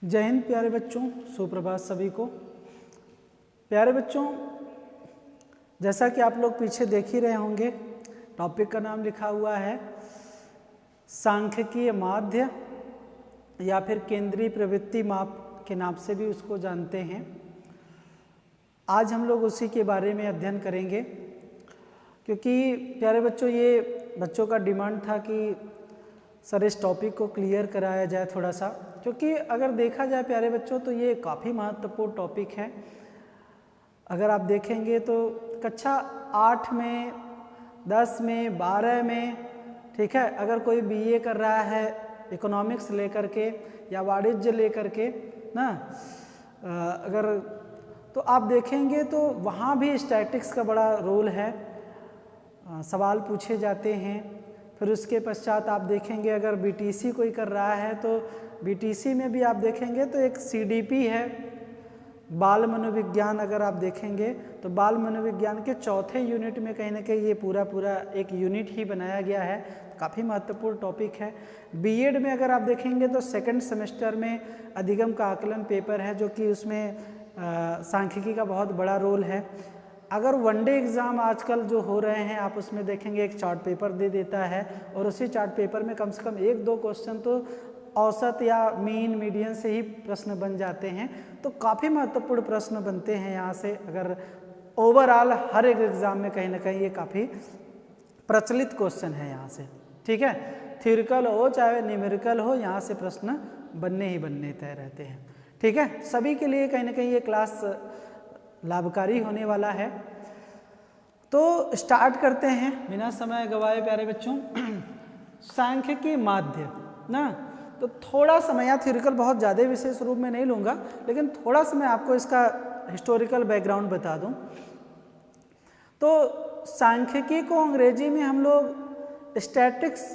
जय हिंद प्यारे बच्चों, सुप्रभात सभी को। प्यारे बच्चों, जैसा कि आप लोग पीछे देख ही रहे होंगे, टॉपिक का नाम लिखा हुआ है सांख्यिकीय माध्य या फिर केंद्रीय प्रवृत्ति माप के नाम से भी उसको जानते हैं। आज हम लोग उसी के बारे में अध्ययन करेंगे, क्योंकि प्यारे बच्चों ये बच्चों का डिमांड था कि सर इस टॉपिक को क्लियर कराया जाए थोड़ा सा, क्योंकि अगर देखा जाए प्यारे बच्चों तो ये काफ़ी महत्वपूर्ण टॉपिक है। अगर आप देखेंगे तो कक्षा 8 में, 10 में, 12 में, ठीक है, अगर कोई बीए कर रहा है इकोनॉमिक्स लेकर के या वाणिज्य लेकर के ना, अगर तो आप देखेंगे तो वहाँ भी स्टैटिक्स का बड़ा रोल है। सवाल पूछे जाते हैं। फिर उसके पश्चात आप देखेंगे अगर बीटीसी कोई कर रहा है तो बीटीसी में भी आप देखेंगे तो एक सीडीपी है, बाल मनोविज्ञान। अगर आप देखेंगे तो बाल मनोविज्ञान के चौथे यूनिट में कहीं ना कहीं ये पूरा एक यूनिट ही बनाया गया है। काफ़ी महत्वपूर्ण टॉपिक है। बीएड में अगर आप देखेंगे तो सेकंड सेमेस्टर में अधिगम का आकलन पेपर है, जो कि उसमें सांख्यिकी का बहुत बड़ा रोल है। अगर वनडे एग्ज़ाम आजकल जो हो रहे हैं, आप उसमें देखेंगे एक चार्ट पेपर दे देता है और उसी चार्ट पेपर में कम से कम 1-2 क्वेश्चन तो औसत या मीडियन से ही प्रश्न बन जाते हैं। तो काफ़ी महत्वपूर्ण प्रश्न बनते हैं यहाँ से। अगर ओवरऑल हर एक एग्ज़ाम में कहीं ना कहीं ये काफ़ी प्रचलित क्वेश्चन है यहाँ से, ठीक है। थ्योरिकल हो चाहे न्यूमेरिकल हो, यहाँ से प्रश्न बनने ही बनने तय रहते हैं, ठीक है। सभी के लिए कहीं ना कहीं ये क्लास लाभकारी होने वाला है। तो स्टार्ट करते हैं बिना समय गवाए प्यारे बच्चों। सांख्यिकी माध्य ना, तो थोड़ा समय, यहाँ थ्योरिकल बहुत ज़्यादा विशेष रूप में नहीं लूँगा, लेकिन थोड़ा सा मैं आपको इसका हिस्टोरिकल बैकग्राउंड बता दूँ। तो सांख्यिकी को अंग्रेजी में हम लोग स्टैटिक्स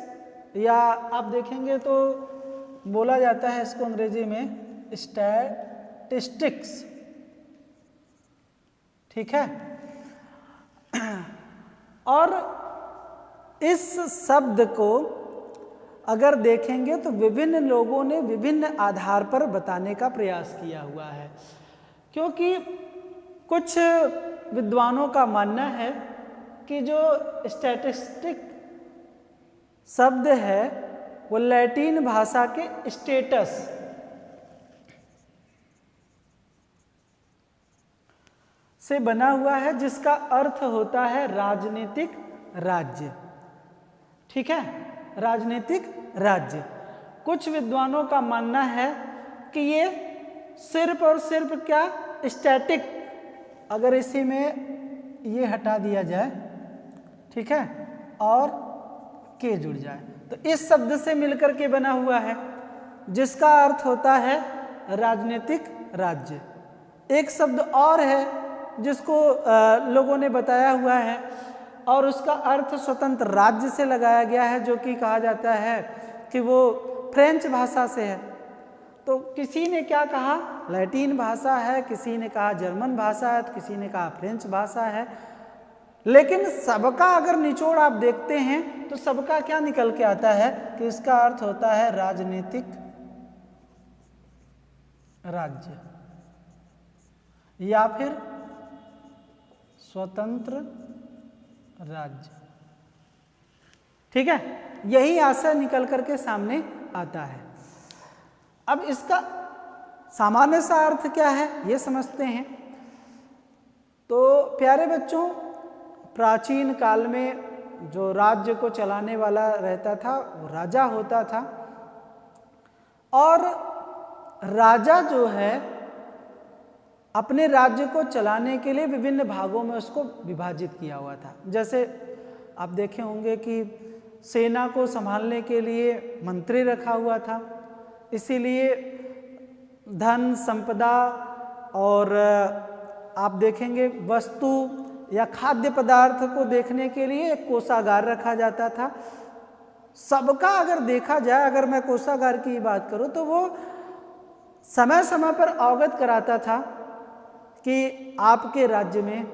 या आप देखेंगे तो बोला जाता है इसको अंग्रेजी में स्टैटिस्टिक्स, ठीक है। और इस शब्द को अगर देखेंगे तो विभिन्न लोगों ने विभिन्न आधार पर बताने का प्रयास किया हुआ है, क्योंकि कुछ विद्वानों का मानना है कि जो स्टैटिस्टिक शब्द है वो लैटिन भाषा के स्टेटस से बना हुआ है, जिसका अर्थ होता है राजनीतिक राज्य, ठीक है, राजनीतिक राज्य। कुछ विद्वानों का मानना है कि ये सिर्फ और सिर्फ क्या स्टैटिक, अगर इसी में ये हटा दिया जाए, ठीक है, और के जुड़ जाए तो इस शब्द से मिलकर के बना हुआ है, जिसका अर्थ होता है राजनीतिक राज्य। एक शब्द और है जिसको लोगों ने बताया हुआ है और उसका अर्थ स्वतंत्र राज्य से लगाया गया है, जो कि कहा जाता है कि वो फ्रेंच भाषा से है। तो किसी ने क्या कहा, लैटिन भाषा है, किसी ने कहा जर्मन भाषा है, तो किसी ने कहा फ्रेंच भाषा है। लेकिन सबका अगर निचोड़ आप देखते हैं तो सबका क्या निकल के आता है कि इसका अर्थ होता है राजनीतिक राज्य या फिर स्वतंत्र राज्य, ठीक है। यही आशय निकल करके सामने आता है। अब इसका सामान्य सा अर्थ क्या है ये समझते हैं। तो प्यारे बच्चों, प्राचीन काल में जो राज्य को चलाने वाला रहता था वो राजा होता था, और राजा जो है अपने राज्य को चलाने के लिए विभिन्न भागों में उसको विभाजित किया हुआ था। जैसे आप देखे होंगे कि सेना को संभालने के लिए मंत्री रखा हुआ था, इसीलिए धन संपदा और आप देखेंगे वस्तु या खाद्य पदार्थ को देखने के लिए एक कोषागार रखा जाता था। सबका अगर देखा जाए, अगर मैं कोषागार की बात करूं तो वो समय समय पर अवगत कराता था कि आपके राज्य में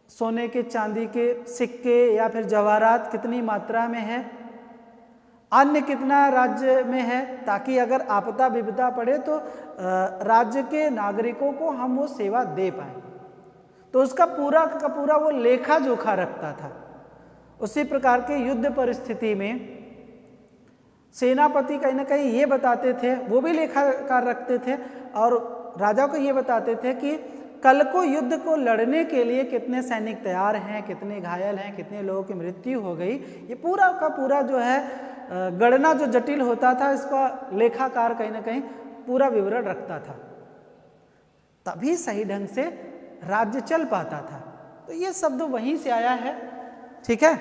सोने के चांदी के सिक्के या फिर जवाहरात कितनी मात्रा में है, अन्य कितना राज्य में है, ताकि अगर आपदा विपदा पड़े तो राज्य के नागरिकों को हम वो सेवा दे पाए। तो उसका पूरा का पूरा वो लेखा जोखा रखता था। उसी प्रकार के युद्ध परिस्थिति में सेनापति कहीं ना कहीं ये बताते थे, वो भी लेखाकार रखते थे और राजा को ये बताते थे कि कल को युद्ध को लड़ने के लिए कितने सैनिक तैयार हैं, कितने घायल हैं, कितने लोगों की मृत्यु हो गई। ये पूरा का पूरा जो है गणना जो जटिल होता था, इसका लेखाकार कहीं ना कहीं पूरा विवरण रखता था, तभी सही ढंग से राज्य चल पाता था। तो ये शब्द वहीं से आया है, ठीक है,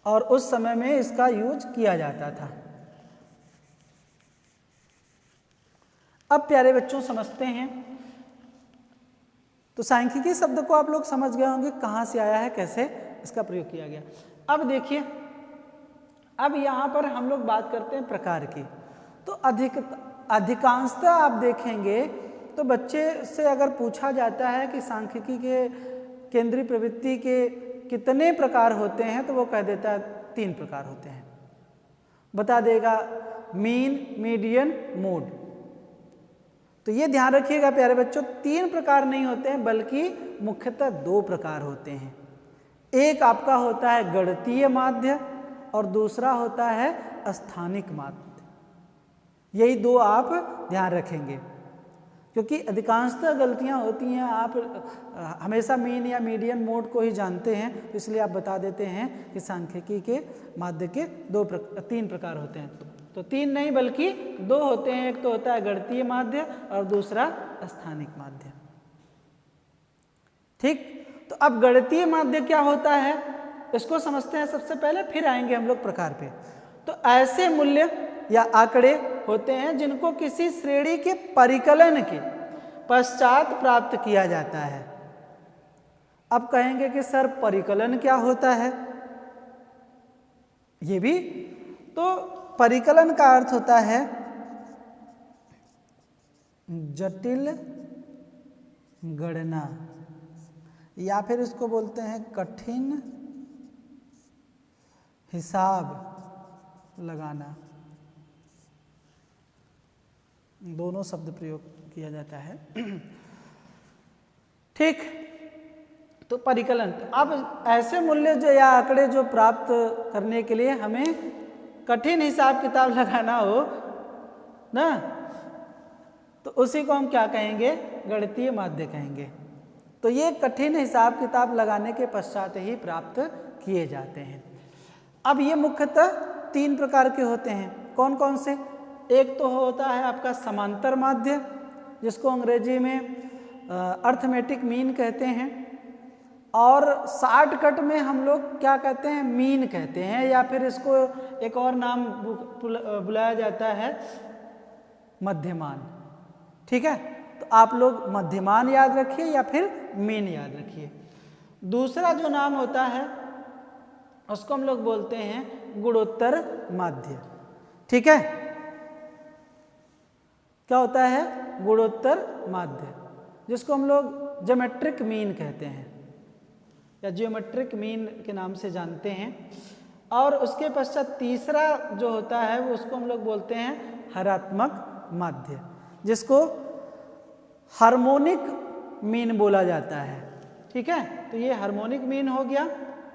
और उस समय में इसका यूज किया जाता था। अब प्यारे बच्चों समझते हैं, तो सांख्यिकी शब्द को आप लोग समझ गए होंगे कहाँ से आया है, कैसे इसका प्रयोग किया गया। अब देखिए, अब यहाँ पर हम लोग बात करते हैं प्रकार की। तो अधिकांशतः आप देखेंगे तो बच्चे से अगर पूछा जाता है कि सांख्यिकी के केंद्रीय प्रवृत्ति के कितने प्रकार होते हैं, तो वो कह देता है 3 प्रकार होते हैं, बता देगा मीन, मीडियन, मोड। तो ये ध्यान रखिएगा प्यारे बच्चों, 3 प्रकार नहीं होते हैं, बल्कि मुख्यतः 2 प्रकार होते हैं। एक आपका होता है गणितीय माध्य और दूसरा होता है स्थानिक माध्य। यही 2 आप ध्यान रखेंगे, क्योंकि अधिकांशतः गलतियां होती हैं। आप हमेशा मीन या मीडियन मोड को ही जानते हैं, तो इसलिए आप बता देते हैं कि सांख्यिकी के माध्य के 3 प्रकार होते हैं। तो 3 नहीं बल्कि 2 होते हैं। एक तो होता है गणितीय माध्य और दूसरा स्थानिक माध्य। ठीक, तो अब गणितीय माध्य क्या होता है इसको समझते हैं सबसे पहले, फिर आएंगे हम लोग प्रकार पे। तो ऐसे मूल्य या आंकड़े होते हैं जिनको किसी श्रेणी के परिकलन के पश्चात प्राप्त किया जाता है। अब कहेंगे कि सर परिकलन क्या होता है, ये भी तो परिकलन का अर्थ होता है जटिल गणना, या फिर इसको बोलते हैं कठिन हिसाब लगाना। दोनों शब्द प्रयोग किया जाता है। ठीक, तो परिकलन। अब ऐसे मूल्य जो या आंकड़े जो प्राप्त करने के लिए हमें कठिन हिसाब किताब लगाना हो ना, तो उसी को हम क्या कहेंगे, गणितीय माध्य कहेंगे। तो ये कठिन हिसाब किताब लगाने के पश्चात ही प्राप्त किए जाते हैं। अब ये मुख्यतः 3 प्रकार के होते हैं। कौन कौन से? एक तो होता है आपका समांतर माध्य, जिसको अंग्रेजी में अर्थमेटिक मीन कहते हैं, और शॉर्टकट में हम लोग क्या कहते हैं, मीन कहते हैं, या फिर इसको एक और नाम बुलाया जाता है मध्यमान। ठीक है, तो आप लोग मध्यमान याद रखिए या फिर मीन याद रखिए। दूसरा जो नाम होता है उसको हम लोग बोलते हैं गुणोत्तर माध्य। ठीक है, क्या होता है, गुणोत्तर माध्य, जिसको हम लोग ज्योमेट्रिक मीन कहते हैं या जियोमेट्रिक मीन के नाम से जानते हैं। और उसके पश्चात तीसरा जो होता है वो उसको हम लोग बोलते हैं हरात्मक माध्य, जिसको हार्मोनिक मीन बोला जाता है। ठीक है, तो ये हार्मोनिक मीन हो गया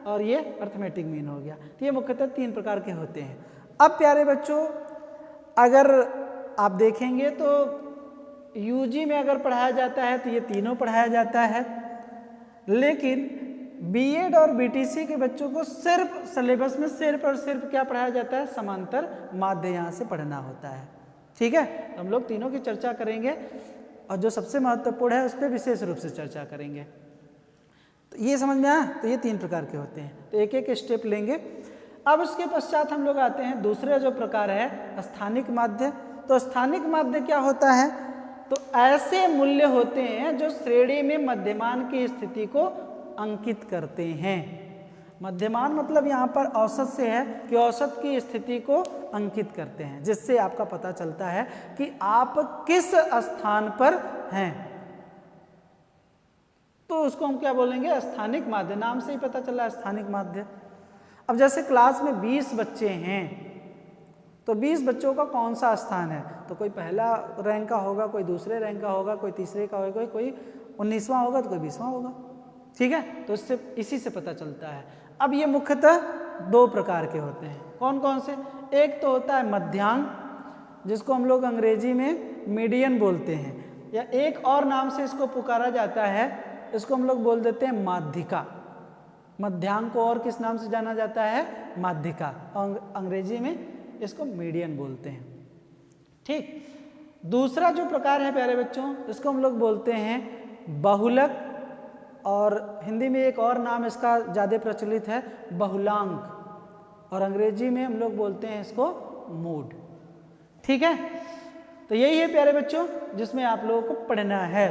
और ये अर्थमेटिक मीन हो गया। तो ये मुख्यतः 3 प्रकार के होते हैं। अब प्यारे बच्चों, अगर आप देखेंगे तो यूजी में अगर पढ़ाया जाता है तो ये तीनों पढ़ाया जाता है, लेकिन बीएड और बीटीसी के बच्चों को सिर्फ सिलेबस में सिर्फ और सिर्फ क्या पढ़ाया जाता है, समांतर माध्य यहाँ से पढ़ना होता है। ठीक है, तो हम लोग तीनों की चर्चा करेंगे और जो सबसे महत्वपूर्ण है उस पर विशेष रूप से चर्चा करेंगे। तो ये समझ में आया, तो ये 3 प्रकार के होते हैं। तो एक एक स्टेप लेंगे। अब उसके पश्चात हम लोग आते हैं दूसरे जो प्रकार है स्थानिक माध्य। तो स्थानिक माध्य क्या होता है, तो ऐसे मूल्य होते हैं जो श्रेणी में मध्यमान की स्थिति को अंकित करते हैं। मध्यमान मतलब यहाँ पर औसत से है कि औसत की स्थिति को अंकित करते हैं, जिससे आपका पता चलता है कि आप किस स्थान पर हैं। तो उसको हम क्या बोलेंगे, स्थानिक माध्य। नाम से ही पता चला स्थानिक माध्य। अब जैसे क्लास में 20 बच्चे हैं तो 20 बच्चों का कौन सा स्थान है, तो कोई पहला रैंक का होगा, कोई दूसरे रैंक का होगा, कोई तीसरे का होगा, कोई 19वां होगा तो कोई 20वां होगा। ठीक है, तो इससे इसी से पता चलता है। अब ये मुख्यतः दो प्रकार के होते हैं। कौन कौन से? एक तो होता है मध्यांक, जिसको हम लोग अंग्रेजी में मीडियन बोलते हैं, या एक और नाम से इसको पुकारा जाता है, इसको हम लोग बोल देते हैं माध्यिका। मध्यांक को और किस नाम से जाना जाता है? माध्यिका। अंग्रेजी में इसको मीडियन बोलते हैं। ठीक, दूसरा जो प्रकार है प्यारे बच्चों, इसको हम लोग बोलते हैं बहुलक, और हिंदी में एक और नाम इसका ज़्यादा प्रचलित है बहुलांक, और अंग्रेजी में हम लोग बोलते हैं इसको मोड। ठीक है, तो यही है प्यारे बच्चों जिसमें आप लोगों को पढ़ना है।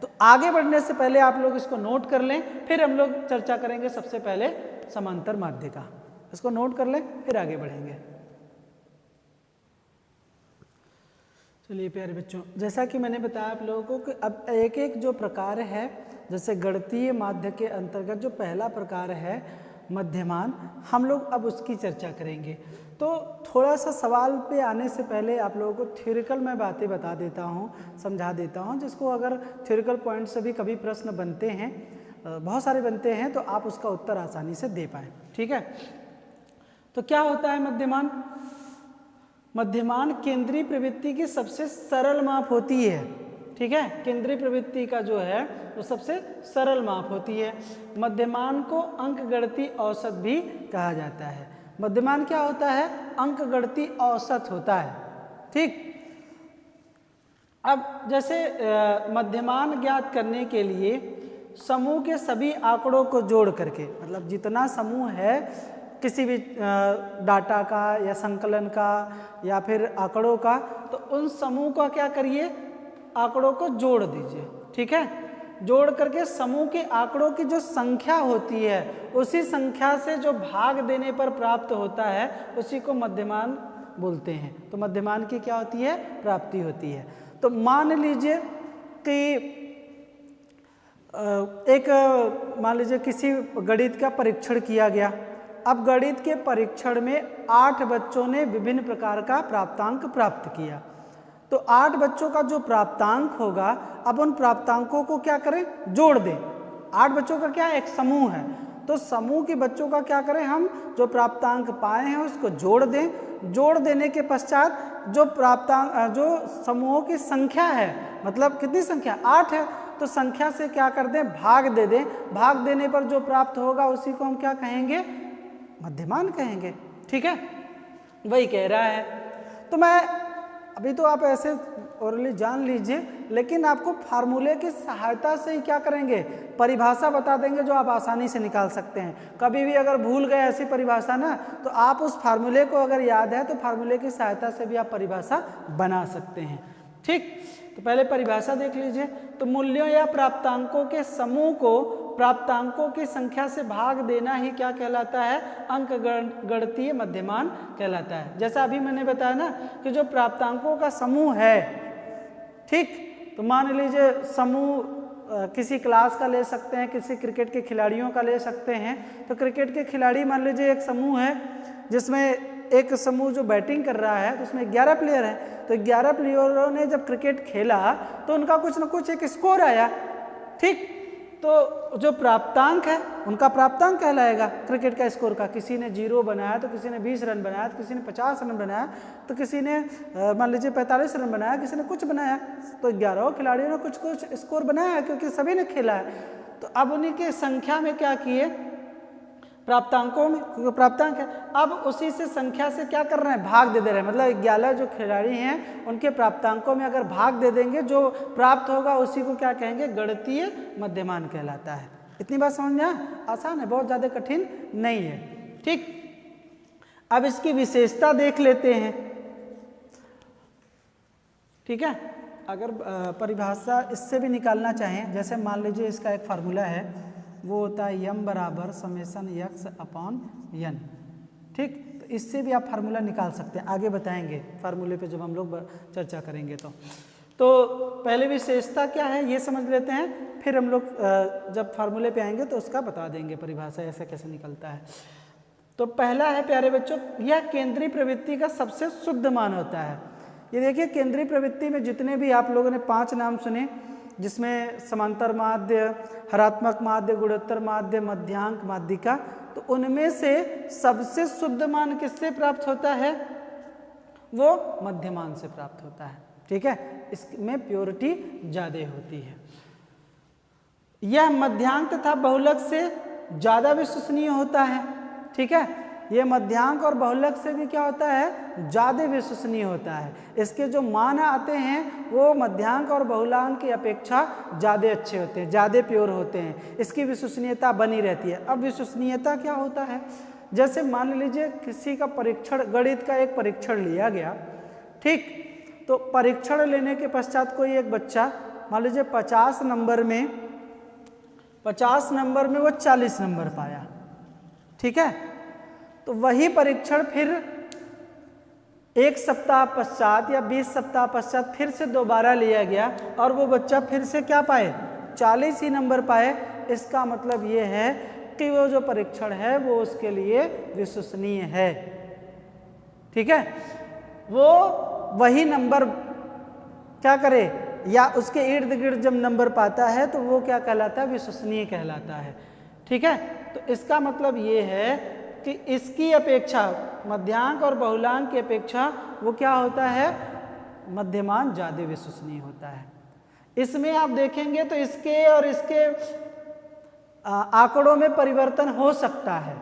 तो आगे बढ़ने से पहले आप लोग इसको नोट कर लें, फिर हम लोग चर्चा करेंगे सबसे पहले समांतर माध्यिका। इसको नोट कर लें, फिर आगे बढ़ेंगे। चलिए प्यारे बच्चों, जैसा कि मैंने बताया आप लोगों को कि अब एक एक जो प्रकार है, जैसे गणितीय माध्य के अंतर्गत जो पहला प्रकार है मध्यमान, हम लोग अब उसकी चर्चा करेंगे। तो थोड़ा सा सवाल पे आने से पहले आप लोगों को थ्योरिकल मैं बातें बता देता हूँ, समझा देता हूँ, जिसको अगर थ्योरिकल पॉइंट से भी कभी प्रश्न बनते हैं, बहुत सारे बनते हैं, तो आप उसका उत्तर आसानी से दे पाएँ। ठीक है, तो क्या होता है मध्यमान? मध्यमान केंद्रीय प्रवृत्ति की सबसे सरल माप होती है। ठीक है, केंद्रीय प्रवृत्ति का जो है वो सबसे सरल माप होती है। मध्यमान को अंकगणितीय औसत भी कहा जाता है। मध्यमान क्या होता है? अंकगणितीय औसत होता है। ठीक, अब जैसे मध्यमान ज्ञात करने के लिए समूह के सभी आंकड़ों को जोड़ करके, मतलब जितना समूह है किसी भी डाटा का या संकलन का या फिर आंकड़ों का, तो उन समूह का क्या करिए, आंकड़ों को जोड़ दीजिए। ठीक है, जोड़ करके समूह के आंकड़ों की जो संख्या होती है, उसी संख्या से जो भाग देने पर प्राप्त होता है, उसी को मध्यमान बोलते हैं। तो मध्यमान की क्या होती है? प्राप्ति होती है। तो मान लीजिए कि मान लीजिए किसी गणित का परीक्षण किया गया। अब गणित के परीक्षण में 8 बच्चों ने विभिन्न प्रकार का प्राप्तांक प्राप्त किया। तो 8 बच्चों का जो प्राप्तांक होगा, अब उन प्राप्तांकों को क्या करें? जोड़ दें। 8 बच्चों का क्या एक समूह है, तो समूह के बच्चों का क्या करें? हम जो प्राप्तांक पाए हैं उसको जोड़ दें। जोड़ देने के पश्चात जो प्राप्तांक, जो समूहों की संख्या है, मतलब कितनी संख्या? 8 है, तो संख्या से क्या कर दें? भाग दे दें। भाग देने पर जो प्राप्त होगा उसी को हम क्या कहेंगे? मध्यमान कहेंगे। ठीक है, वही कह रहा है। तो मैं अभी तो आप ऐसे ओरली जान लीजिए, लेकिन आपको फार्मूले की सहायता से ही क्या करेंगे? परिभाषा बता देंगे जो आप आसानी से निकाल सकते हैं। कभी भी अगर भूल गए ऐसी परिभाषा ना, तो आप उस फार्मूले को अगर याद है तो फार्मूले की सहायता से भी आप परिभाषा बना सकते हैं। ठीक, तो पहले परिभाषा देख लीजिए। तो मूल्यों या प्राप्तांकों के समूह को प्राप्तांकों की संख्या से भाग देना ही क्या कहलाता है? अंकगणितीय मध्यमान कहलाता है। जैसा अभी मैंने बताया ना कि जो प्राप्तांकों का समूह है, ठीक, तो मान लीजिए समूह किसी क्लास का ले सकते हैं, किसी क्रिकेट के खिलाड़ियों का ले सकते हैं। तो क्रिकेट के खिलाड़ी मान लीजिए एक समूह है, जिसमें एक समूह जो बैटिंग कर रहा है, तो उसमें 11 प्लेयर हैं। तो 11 प्लेयरों ने जब क्रिकेट खेला तो उनका कुछ ना कुछ एक स्कोर आया। ठीक, तो जो प्राप्तांक है उनका प्राप्तांक कहलाएगा क्रिकेट का स्कोर का। किसी ने 0 बनाया, तो किसी ने 20 रन बनाया, तो किसी ने 50 रन बनाया, तो किसी ने मान लीजिए 45 रन बनाया, किसी ने कुछ बनाया। तो 11 खिलाड़ियों ने कुछ कुछ स्कोर बनाया क्योंकि सभी ने खेला है। तो अब उन्हीं की संख्या में क्या किए? प्राप्तांकों में, क्योंकि प्राप्तांक है, अब उसी से संख्या से क्या कर रहे हैं? भाग दे रहे हैं। मतलब 11 जो खिलाड़ी हैं उनके प्राप्तांकों में अगर भाग दे देंगे, जो प्राप्त होगा उसी को क्या कहेंगे? गणितीय मध्यमान कहलाता है। इतनी बात समझ में आसान है, बहुत ज़्यादा कठिन नहीं है। ठीक, अब इसकी विशेषता देख लेते हैं। ठीक है, अगर परिभाषा इससे भी निकालना चाहें, जैसे मान लीजिए इसका एक फार्मूला है, वो होता है m बराबर समेसन x अपॉन n। ठीक, तो इससे भी आप फार्मूला निकाल सकते हैं। आगे बताएंगे फार्मूले पे जब हम लोग चर्चा करेंगे। तो पहले विशेषता क्या है ये समझ लेते हैं, फिर हम लोग जब फार्मूले पे आएंगे तो उसका बता देंगे परिभाषा ऐसे कैसे निकलता है। तो पहला है प्यारे बच्चों, यह केंद्रीय प्रवृत्ति का सबसे शुद्ध मान होता है। ये देखिए केंद्रीय प्रवृत्ति में जितने भी आप लोगों ने 5 नाम सुने, जिसमें समांतर माध्य, हरात्मक माध्य, गुणोत्तर माध्य, मध्यांक, माध्यिका, तो उनमें से सबसे शुद्ध मान किससे प्राप्त होता है? वो मध्यमान से प्राप्त होता है। ठीक है, इसमें प्योरिटी ज़्यादा होती है। यह मध्यांक तथा बहुलक से ज़्यादा विश्वसनीय होता है। ठीक है, ये मध्यांक और बहुलक से भी क्या होता है? ज़्यादा विश्वसनीय होता है। इसके जो मान आते हैं वो मध्यांक और बहुलांक की अपेक्षा ज़्यादा अच्छे होते हैं, ज़्यादा प्योर होते हैं, इसकी विश्वसनीयता बनी रहती है। अब विश्वसनीयता क्या होता है? जैसे मान लीजिए किसी का परीक्षण, गणित का एक परीक्षण लिया गया, ठीक, तो परीक्षण लेने के पश्चात कोई एक बच्चा मान लीजिए 50 नंबर में वो 40 नंबर पाया। ठीक है, तो वही परीक्षण फिर 1 सप्ताह पश्चात या 20 सप्ताह पश्चात फिर से दोबारा लिया गया और वो बच्चा फिर से क्या पाए? 40 ही नंबर पाए। इसका मतलब ये है कि वो जो परीक्षण है वो उसके लिए विश्वसनीय है। ठीक है, वो वही नंबर क्या करे, या उसके इर्द गिर्द जब नंबर पाता है तो वो क्या कहलाता है? विश्वसनीय कहलाता है। ठीक है, तो इसका मतलब ये है कि इसकी अपेक्षा, मध्यांक और बहुलांक की अपेक्षा वो क्या होता है? मध्यमान ज़्यादा विश्वसनीय होता है। इसमें आप देखेंगे तो इसके और इसके आंकड़ों में परिवर्तन हो सकता है,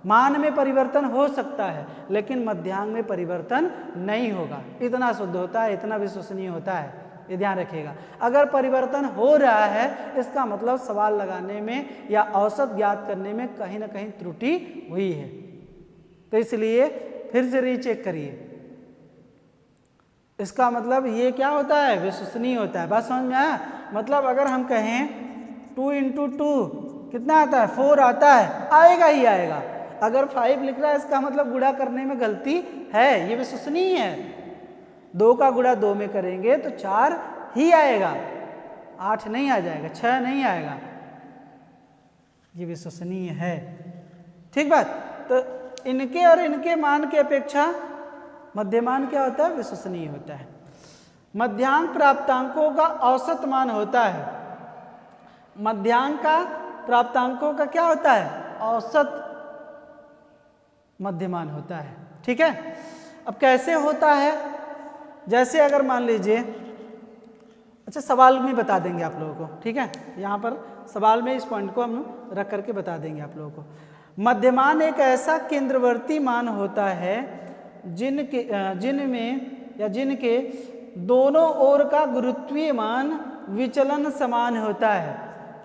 मान में परिवर्तन हो सकता है, लेकिन मध्यांक में परिवर्तन नहीं होगा। इतना शुद्ध होता है, इतना विश्वसनीय होता है, ये ध्यान रखिएगा। अगर परिवर्तन हो रहा है इसका मतलब सवाल लगाने में या औसत ज्ञात करने में कहीं ना कहीं त्रुटि हुई है। तो इसलिए फिर से रीचेक करिए। इसका मतलब ये क्या होता है? विश्वसनीय होता है। बात समझ में आया? मतलब अगर हम कहें 2 × 2 कितना आता है? 4 आता है, आएगा ही आएगा। अगर 5 लिख रहा है इसका मतलब गुणा करने में गलती है, ये विश्वसनीय है। 2 का गुणा 2 में करेंगे तो 4 ही आएगा, 8 नहीं आ जाएगा, 6 नहीं आएगा, ये विश्वसनीय है। ठीक बात? तो इनके और इनके मान की अपेक्षा मध्यमान क्या होता है? विश्वसनीय होता है। मध्यांक प्राप्तांकों का औसत मान होता है। मध्यांक का प्राप्तांकों का क्या होता है? औसत मध्यमान होता है। ठीक है, अब कैसे होता है? जैसे अगर मान लीजिए, अच्छा सवाल में बता देंगे आप लोगों को। ठीक है, यहाँ पर सवाल में इस पॉइंट को हम रख करके बता देंगे आप लोगों को। मध्यमान एक ऐसा केंद्रवर्ती मान होता है जिनके दोनों ओर का गुरुत्वीय मान विचलन समान होता है।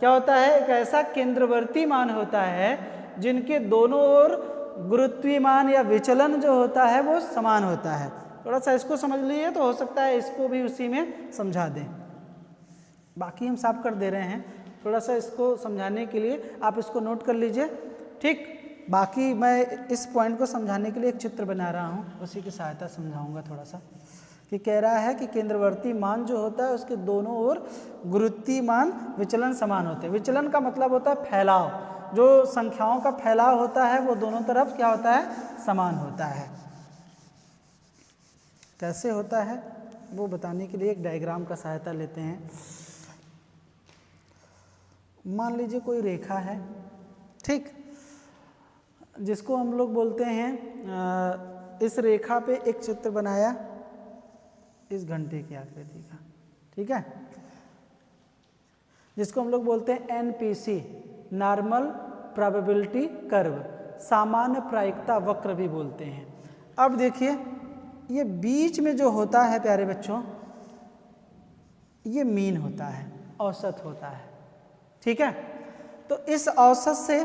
क्या होता है? एक ऐसा केंद्रवर्ती मान होता है जिनके दोनों ओर गुरुत्वीय मान या विचलन जो होता है वो समान होता है। थोड़ा सा इसको समझ लीजिए तो हो सकता है इसको भी उसी में समझा दें। बाकी हम साफ कर दे रहे हैं, थोड़ा सा इसको समझाने के लिए आप इसको नोट कर लीजिए। ठीक, बाकी मैं इस पॉइंट को समझाने के लिए एक चित्र बना रहा हूँ, उसी की सहायता समझाऊंगा थोड़ा सा। कि कह रहा है कि केंद्रवर्ती मान जो होता है उसके दोनों ओर गुरुत्वीय मान विचलन समान होते हैं। विचलन का मतलब होता है फैलाव, जो संख्याओं का फैलाव होता है वो दोनों तरफ क्या होता है? समान होता है। कैसे होता है वो बताने के लिए एक डायग्राम का सहायता लेते हैं। मान लीजिए कोई रेखा है, ठीक, जिसको हम लोग बोलते हैं, इस रेखा पे एक चित्र बनाया इस घंटे की आकृति का, ठीक है, जिसको हम लोग बोलते हैं NPC, नॉर्मल प्रोबेबिलिटी कर्व, सामान्य प्रायिकता वक्र भी बोलते हैं। अब देखिए ये बीच में जो होता है प्यारे बच्चों, ये मीन होता है, औसत होता है। ठीक है, तो इस औसत से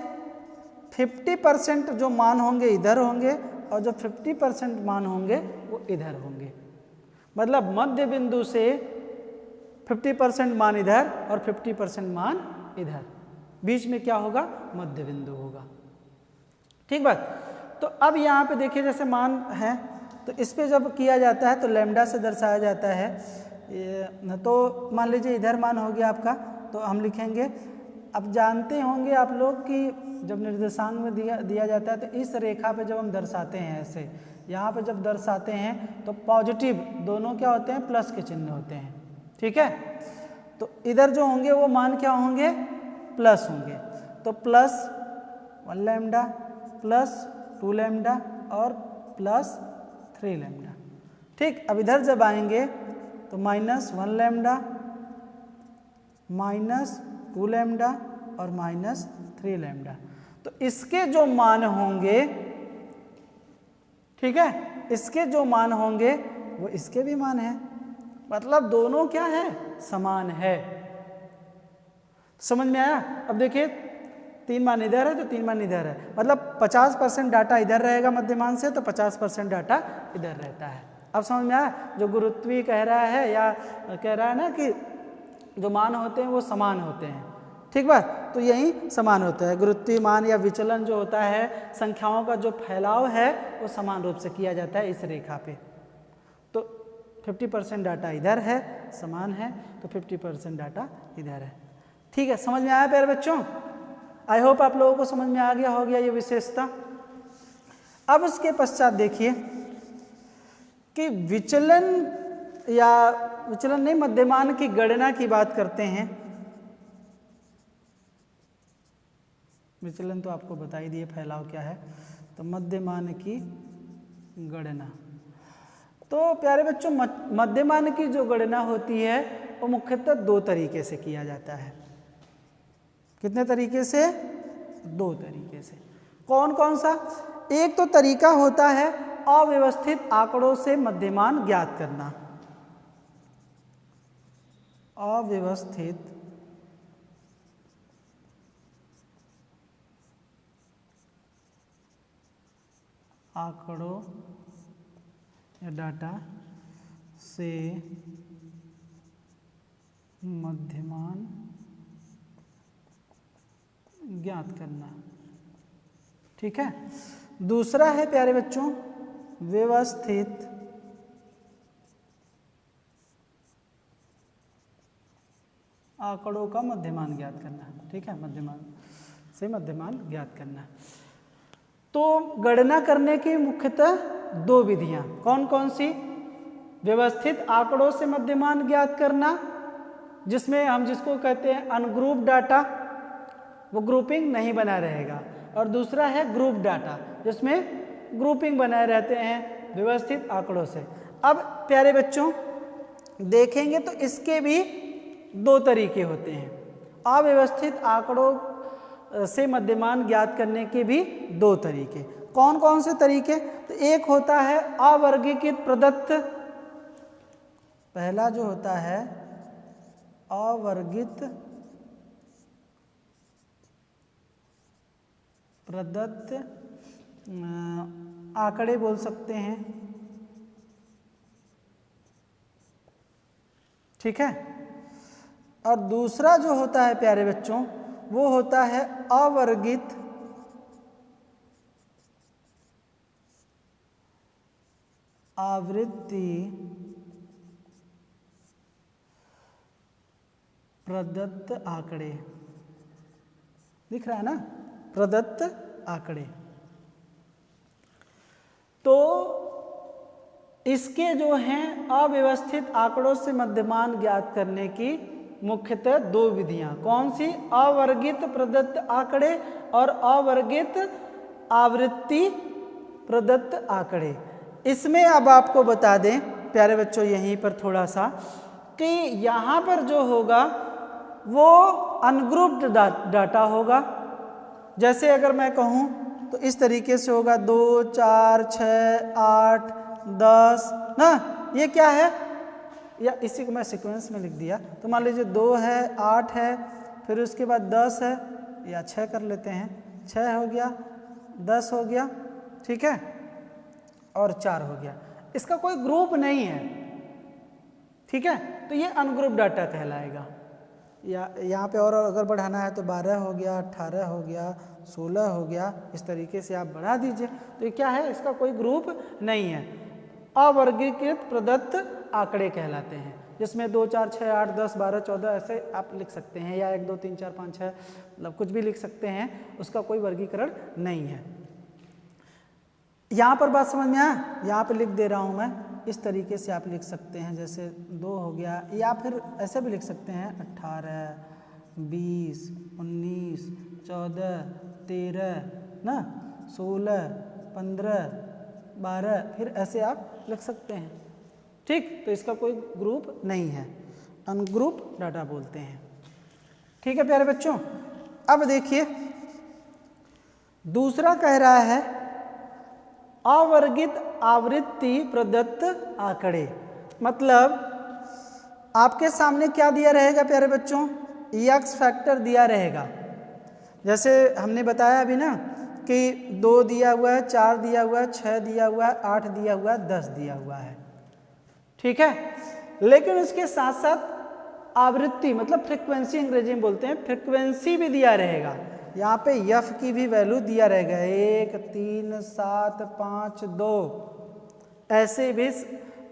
50% जो मान होंगे इधर होंगे और जो 50% मान होंगे वो इधर होंगे। मतलब मध्य बिंदु से 50% मान इधर और 50% मान इधर, बीच में क्या होगा? मध्य बिंदु होगा। ठीक बात? तो अब यहाँ पे देखिए जैसे मान है तो इस पे जब किया जाता है तो लैम्डा से दर्शाया जाता है। तो मान लीजिए इधर मान हो गया आपका, तो हम लिखेंगे, अब जानते होंगे आप लोग कि जब निर्देशांक में दिया जाता है तो इस रेखा पे जब हम दर्शाते हैं ऐसे, यहाँ पे जब दर्शाते हैं तो पॉजिटिव दोनों क्या होते हैं, प्लस के चिन्ह होते हैं। ठीक है, तो इधर जो होंगे वो मान क्या होंगे, प्लस होंगे। तो प्लस 1 लैम्डा, प्लस 2 लैम्डा और प्लस 3 लैम्डा। ठीक, अब इधर जब आएंगे तो -1 लैम्डा, -2 लैम्डा और -3 लैम्डा। तो इसके जो मान होंगे, ठीक है, इसके जो मान होंगे वो इसके भी मान है, मतलब दोनों क्या है, समान है। समझ में आया? अब देखिए 3 मान इधर है तो 3 मान इधर है, मतलब 50% डाटा इधर रहेगा मध्यमान से, तो 50% डाटा इधर रहता है। अब समझ में आया? जो गुरुत्वीय कह रहा है या कह रहा है ना कि जो मान होते हैं वो समान होते हैं, ठीक बात, तो यही समान होता है। गुरुत्वीय मान या विचलन जो होता है, संख्याओं का जो फैलाव है वो समान रूप से किया जाता है इस रेखा पे। तो 50% डाटा इधर है, समान है, तो 50% डाटा इधर है। ठीक है, समझ में आया प्यारे बच्चों? आई होप आप लोगों को समझ में आ गया हो गया ये विशेषता। अब उसके पश्चात देखिए कि विचलन या विचलन नहीं, मध्यमान की गणना की बात करते हैं। विचलन तो आपको बता ही दिए फैलाव क्या है, तो मध्यमान की गणना। तो प्यारे बच्चों, मध्यमान की जो गणना होती है वो मुख्यतः 2 तरीके से किया जाता है। कितने तरीके से? 2 तरीके से। कौन कौन सा? एक तो तरीका होता है अव्यवस्थित आंकड़ों से मध्यमान ज्ञात करना। अव्यवस्थित आंकड़ों या डाटा से मध्यमान ज्ञात करना। ठीक है। दूसरा है प्यारे बच्चों व्यवस्थित आंकड़ों का मध्यमान ज्ञात करना। ठीक है, मध्यमान से मध्यमान ज्ञात करना। तो गणना करने की मुख्यतः 2 विधियां कौन कौन सी? व्यवस्थित आंकड़ों से मध्यमान ज्ञात करना, जिसमें हम जिसको कहते हैं अनग्रुप डाटा, वो ग्रुपिंग नहीं बना रहेगा, और दूसरा है ग्रुप डाटा जिसमें ग्रुपिंग बनाए रहते हैं व्यवस्थित आंकड़ों से। अब प्यारे बच्चों देखेंगे तो इसके भी 2 तरीके होते हैं। अव्यवस्थित आंकड़ों से मध्यमान ज्ञात करने के भी 2 तरीके। कौन कौन से तरीके? तो एक होता है अवर्गीकृत प्रदत्त, पहला जो होता है अवर्गित प्रदत्त आंकड़े बोल सकते हैं। ठीक है। और दूसरा जो होता है प्यारे बच्चों वो होता है अवर्गित आवृत्ति प्रदत्त आंकड़े। दिख रहा है ना, प्रदत्त आंकड़े। तो इसके जो हैं अव्यवस्थित आंकड़ों से मध्यमान ज्ञात करने की मुख्यतः 2 विधियां। कौन सी? अवर्गित प्रदत्त आंकड़े और अवर्गित आवृत्ति प्रदत्त आंकड़े। इसमें अब आपको बता दें प्यारे बच्चों यहीं पर थोड़ा सा कि यहाँ पर जो होगा वो अनग्रुप्ड डाटा होगा। जैसे अगर मैं कहूँ तो इस तरीके से होगा 2, 4, 6, 8, 10 ना, ये क्या है? या इसी को मैं सीक्वेंस में लिख दिया तो मान लीजिए 2 है, 8 है, फिर उसके बाद 10 है, या 6 कर लेते हैं, 6 हो गया, 10 हो गया, ठीक है, और 4 हो गया। इसका कोई ग्रुप नहीं है, ठीक है, तो ये अनग्रुप डाटा कहलाएगा। या यहाँ पे और अगर बढ़ाना है तो 12 हो गया, 18 हो गया, 16 हो गया, इस तरीके से आप बढ़ा दीजिए। तो ये क्या है? इसका कोई ग्रुप नहीं है, अवर्गीकृत प्रदत्त आंकड़े कहलाते हैं। जिसमें 2 4 6 8 10 12 14 ऐसे आप लिख सकते हैं, या 1 2 3 4 5 6 मतलब कुछ भी लिख सकते हैं, उसका कोई वर्गीकरण नहीं है। यहाँ पर बात समझ में आया? यहाँ पे लिख दे रहा हूँ मैं, इस तरीके से आप लिख सकते हैं, जैसे 2 हो गया, या फिर ऐसे भी लिख सकते हैं 18 20 19 14 13 ना 16 15 12, फिर ऐसे आप लिख सकते हैं। ठीक, तो इसका कोई ग्रुप नहीं है, अनग्रुप डाटा बोलते हैं। ठीक है प्यारे बच्चों, अब देखिए दूसरा कह रहा है अवर्गित आवृत्ति प्रदत्त आंकड़े। मतलब आपके सामने क्या दिया रहेगा प्यारे बच्चों? एक्स फैक्टर दिया रहेगा। जैसे हमने बताया अभी ना कि 2 दिया हुआ है, 4 दिया हुआ है, 6 दिया हुआ है, 8 दिया हुआ है, 10 दिया हुआ है। ठीक है, लेकिन उसके साथ साथ आवृत्ति मतलब फ्रीक्वेंसी अंग्रेजी में बोलते हैं, फ्रीक्वेंसी भी दिया रहेगा। यहाँ पे यफ की भी वैल्यू दिया रहेगा, 1 3 7 5 2, ऐसे भी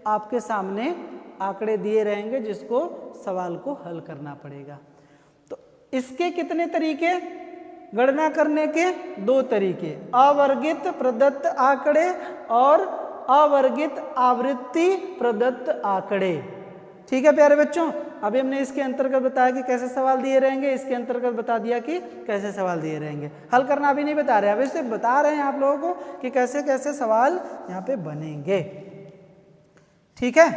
आपके सामने आंकड़े दिए रहेंगे जिसको सवाल को हल करना पड़ेगा। तो इसके कितने तरीके गणना करने के? 2 तरीके, अवर्गित प्रदत्त आंकड़े और अवर्गित आवृत्ति प्रदत्त आंकड़े। ठीक है प्यारे बच्चों, अभी हमने इसके अंतर्गत बताया कि कैसे सवाल दिए रहेंगे, इसके अंतर्गत बता दिया कि कैसे सवाल दिए रहेंगे। हल करना अभी नहीं बता रहे, अभी सिर्फ बता रहे हैं आप लोगों को कि कैसे कैसे सवाल यहाँ पे बनेंगे। ठीक है,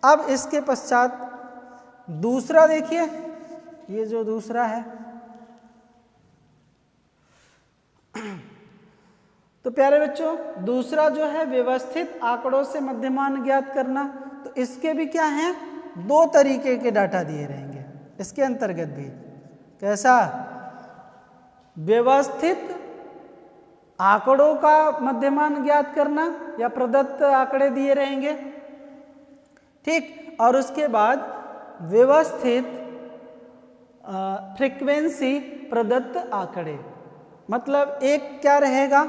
अब इसके पश्चात दूसरा देखिए, ये जो दूसरा है तो प्यारे बच्चों दूसरा जो है व्यवस्थित आंकड़ों से मध्यमान ज्ञात करना। तो इसके भी क्या हैं? 2 तरीके के डाटा दिए रहेंगे इसके अंतर्गत भी। कैसा? व्यवस्थित आंकड़ों का मध्यमान ज्ञात करना या प्रदत्त आंकड़े दिए रहेंगे। ठीक, और उसके बाद व्यवस्थित फ्रीक्वेंसी प्रदत्त आंकड़े। मतलब एक क्या रहेगा,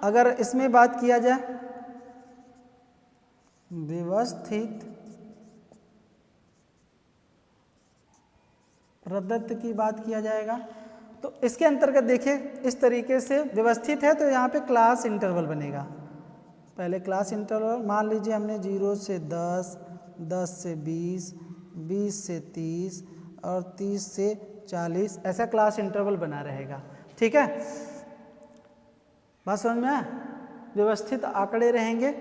अगर इसमें बात किया जाए व्यवस्थित प्रदत्त की बात किया जाएगा तो इसके अंतर्गत देखिए इस तरीके से व्यवस्थित है, तो यहाँ पे क्लास इंटरवल बनेगा। पहले क्लास इंटरवल मान लीजिए हमने 0 से 10, 10 से 20, 20 से 30 और 30 से 40, ऐसा क्लास इंटरवल बना रहेगा। ठीक है, बात समझ में आया? व्यवस्थित आंकड़े रहेंगे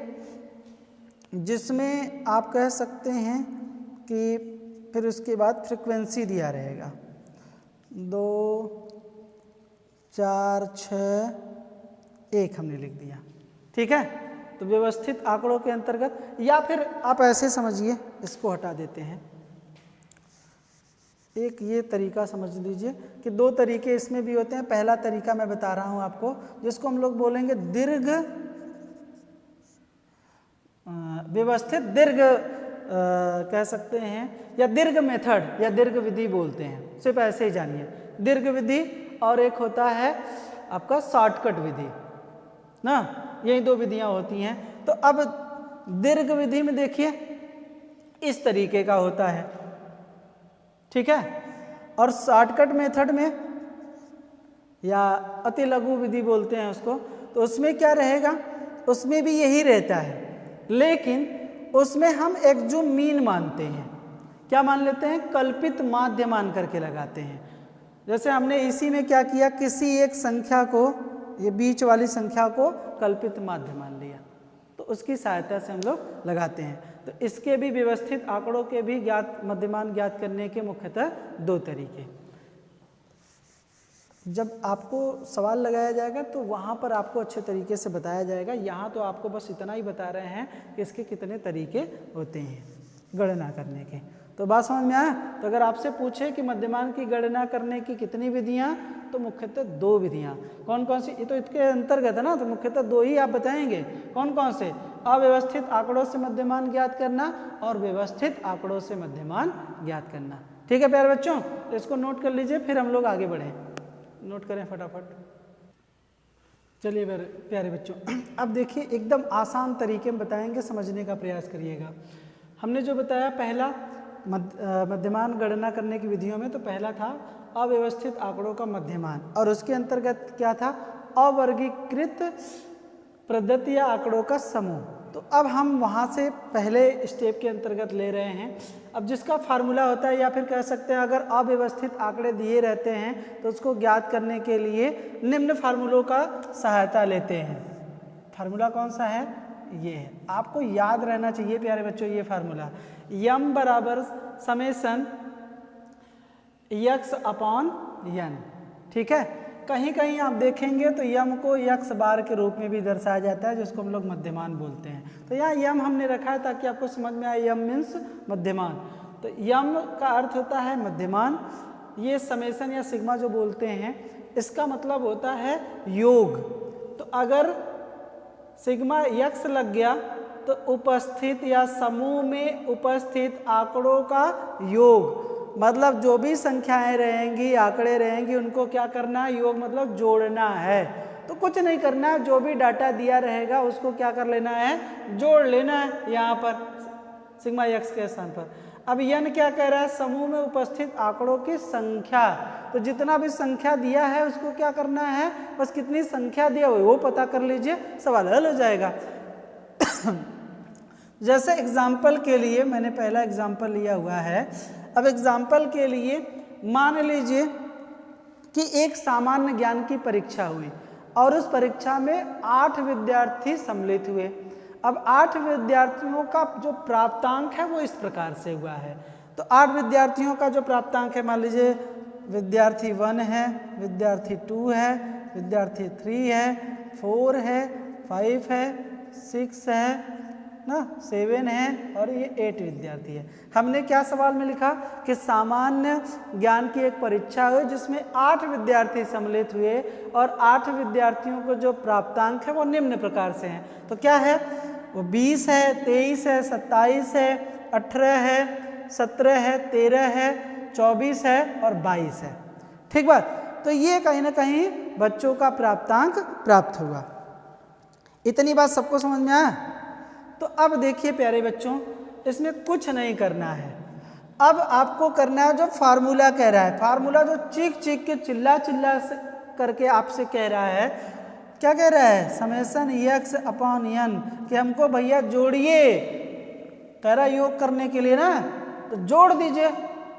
जिसमें आप कह सकते हैं कि फिर उसके बाद फ्रीक्वेंसी दिया रहेगा 2 4 6 1 हमने लिख दिया। ठीक है, तो व्यवस्थित आंकड़ों के अंतर्गत, या फिर आप ऐसे समझिए, इसको हटा देते हैं, एक ये तरीका समझ लीजिए कि 2 तरीके इसमें भी होते हैं। पहला तरीका मैं बता रहा हूं आपको, जिसको हम लोग बोलेंगे दीर्घ व्यवस्थित दीर्घ कह सकते हैं, या दीर्घ मेथड या दीर्घ विधि बोलते हैं। सिर्फ ऐसे ही जानिए, दीर्घ विधि और एक होता है आपका शॉर्टकट विधि ना, यही 2 विधियां होती हैं। तो अब दीर्घ विधि में देखिए इस तरीके का होता है। ठीक है, और शॉर्टकट मेथड में या अति लघु विधि बोलते हैं उसको, तो उसमें क्या रहेगा, उसमें भी यही रहता है, लेकिन उसमें हम एक जो मीन मानते हैं, क्या मान लेते हैं? कल्पित माध्य मान करके लगाते हैं। जैसे हमने इसी में क्या किया, किसी एक संख्या को, ये बीच वाली संख्या को कल्पित माध्य मान लिया, तो उसकी सहायता से हम लोग लगाते हैं। तो इसके भी व्यवस्थित आंकड़ों के भी ज्ञात मध्यमान ज्ञात करने के मुख्यतः 2 तरीके। जब आपको सवाल लगाया जाएगा तो वहाँ पर आपको अच्छे तरीके से बताया जाएगा। यहाँ तो आपको बस इतना ही बता रहे हैं कि इसके कितने तरीके होते हैं गणना करने के। तो बात समझ में आया? तो अगर आपसे पूछे कि मध्यमान की गणना करने की कितनी विधियाँ, तो मुख्यतः 2 विधियाँ। कौन कौन सी? ये तो इसके अंतर्गत है ना, तो मुख्यतः 2 ही आप बताएंगे। कौन कौन से? अव्यवस्थित आंकड़ों से मध्यमान ज्ञात करना और व्यवस्थित आंकड़ों से मध्यमान ज्ञात करना। ठीक है प्यारे बच्चों, तो इसको नोट कर लीजिए, फिर हम लोग आगे बढ़ें। नोट करें फटाफट। चलिए प्यारे बच्चों, अब देखिए एकदम आसान तरीके में बताएंगे, समझने का प्रयास करिएगा। हमने जो बताया पहला मध्यमान गणना करने की विधियों में, तो पहला था अव्यवस्थित आंकड़ों का मध्यमान, और उसके अंतर्गत क्या था, अवर्गीकृत पद्धति या आंकड़ों का समूह। तो अब हम वहाँ से पहले स्टेप के अंतर्गत ले रहे हैं। अब जिसका फार्मूला होता है, या फिर कह सकते हैं अगर अव्यवस्थित आंकड़े दिए रहते हैं तो उसको ज्ञात करने के लिए निम्न फार्मूलों का सहायता लेते हैं। फार्मूला कौन सा है, ये है, आपको याद रहना चाहिए प्यारे बच्चों ये फार्मूला, यम बराबर समेसन यक्स अपॉन यन। ठीक है, कहीं कहीं आप देखेंगे तो यम को यक्स बार के रूप में भी दर्शाया जाता है, जिसको हम लोग मध्यमान बोलते हैं। तो यहाँ यम हमने रखा है ताकि आपको समझ में आए, यम मीन्स मध्यमान। तो यम का अर्थ होता है मध्यमान। ये समेसन या सिग्मा जो बोलते हैं, इसका मतलब होता है योग। तो अगर सिग्मा यक्स लग गया तो उपस्थित या समूह में उपस्थित आंकड़ों का योग, मतलब जो भी संख्याएं रहेंगी, आंकड़े रहेंगी, उनको क्या करना है, योग मतलब जोड़ना है। तो कुछ नहीं करना है, जो भी डाटा दिया रहेगा उसको क्या कर लेना है, जोड़ लेना है यहाँ पर सिग्मा यक्स के स्थान पर। अब यन क्या कह रहा है, समूह में उपस्थित आंकड़ों की संख्या। तो जितना भी संख्या दिया है उसको क्या करना है, बस कितनी संख्या दिया हुई वो पता कर लीजिए, सवाल हल हो जाएगा। जैसे एग्जाम्पल के लिए मैंने पहला एग्जाम्पल लिया हुआ है। अब एग्जाम्पल के लिए मान लीजिए कि एक सामान्य ज्ञान की परीक्षा हुई और उस परीक्षा में 8 विद्यार्थी सम्मिलित हुए। अब 8 विद्यार्थियों का जो प्राप्तांक है वो इस प्रकार से हुआ है। तो 8 विद्यार्थियों का जो प्राप्तांक है, मान लीजिए विद्यार्थी 1 है, विद्यार्थी 2 है, विद्यार्थी 3 है, 4 है, 5 है, 6 है ना, 7 है और ये 8 विद्यार्थी है। हमने क्या सवाल में लिखा कि सामान्य ज्ञान की एक परीक्षा हुई जिसमें 8 विद्यार्थी सम्मिलित हुए और 8 विद्यार्थियों को जो प्राप्तांक है वो निम्न प्रकार से हैं। तो क्या है वो 20 है, 23 है, 27 है, 18 है, 17 है, 13 है, 24 है और 22 है। ठीक बात। तो ये कहीं ना कहीं बच्चों का प्राप्तांक प्राप्त हुआ। इतनी बात सबको समझ में आया। तो अब देखिए प्यारे बच्चों, इसमें कुछ नहीं करना है। अब आपको करना है जो फार्मूला कह रहा है, फार्मूला जो चीख चीख के चिल्ला चिल्ला करके आपसे कह रहा है। क्या कह रहा है, समेसन यक्स अपॉन यन, कि हमको भैया जोड़िए, कह रहा योग करने के लिए ना, तो जोड़ दीजिए,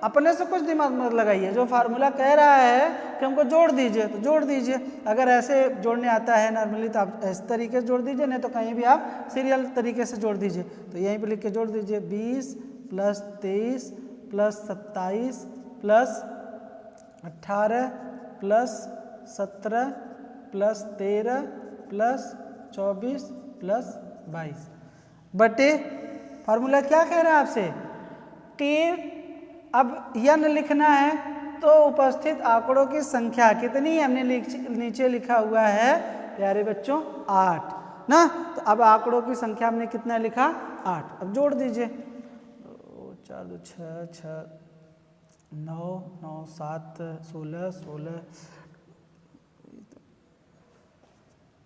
अपने से कुछ दिमाग मत लगाइए। जो फार्मूला कह रहा है कि हमको जोड़ दीजिए तो जोड़ दीजिए। अगर ऐसे जोड़ने आता है नॉर्मली तो आप इस तरीके से जोड़ दीजिए, नहीं तो कहीं भी आप सीरियल तरीके से जोड़ दीजिए। तो यहीं पे लिख के जोड़ दीजिए, 20 + 23 + 27 + 18 + 17 + 13 + 24 + 22 बटे फार्मूला क्या कह रहा है आपसे कि अब यन लिखना है तो उपस्थित आंकड़ों की संख्या कितनी, हमने नीचे लिखा हुआ है प्यारे बच्चों 8 ना। तो अब आंकड़ों की संख्या हमने कितना लिखा, 8। अब जोड़ दीजिए, 4 2 6 6 9 9 7 16 16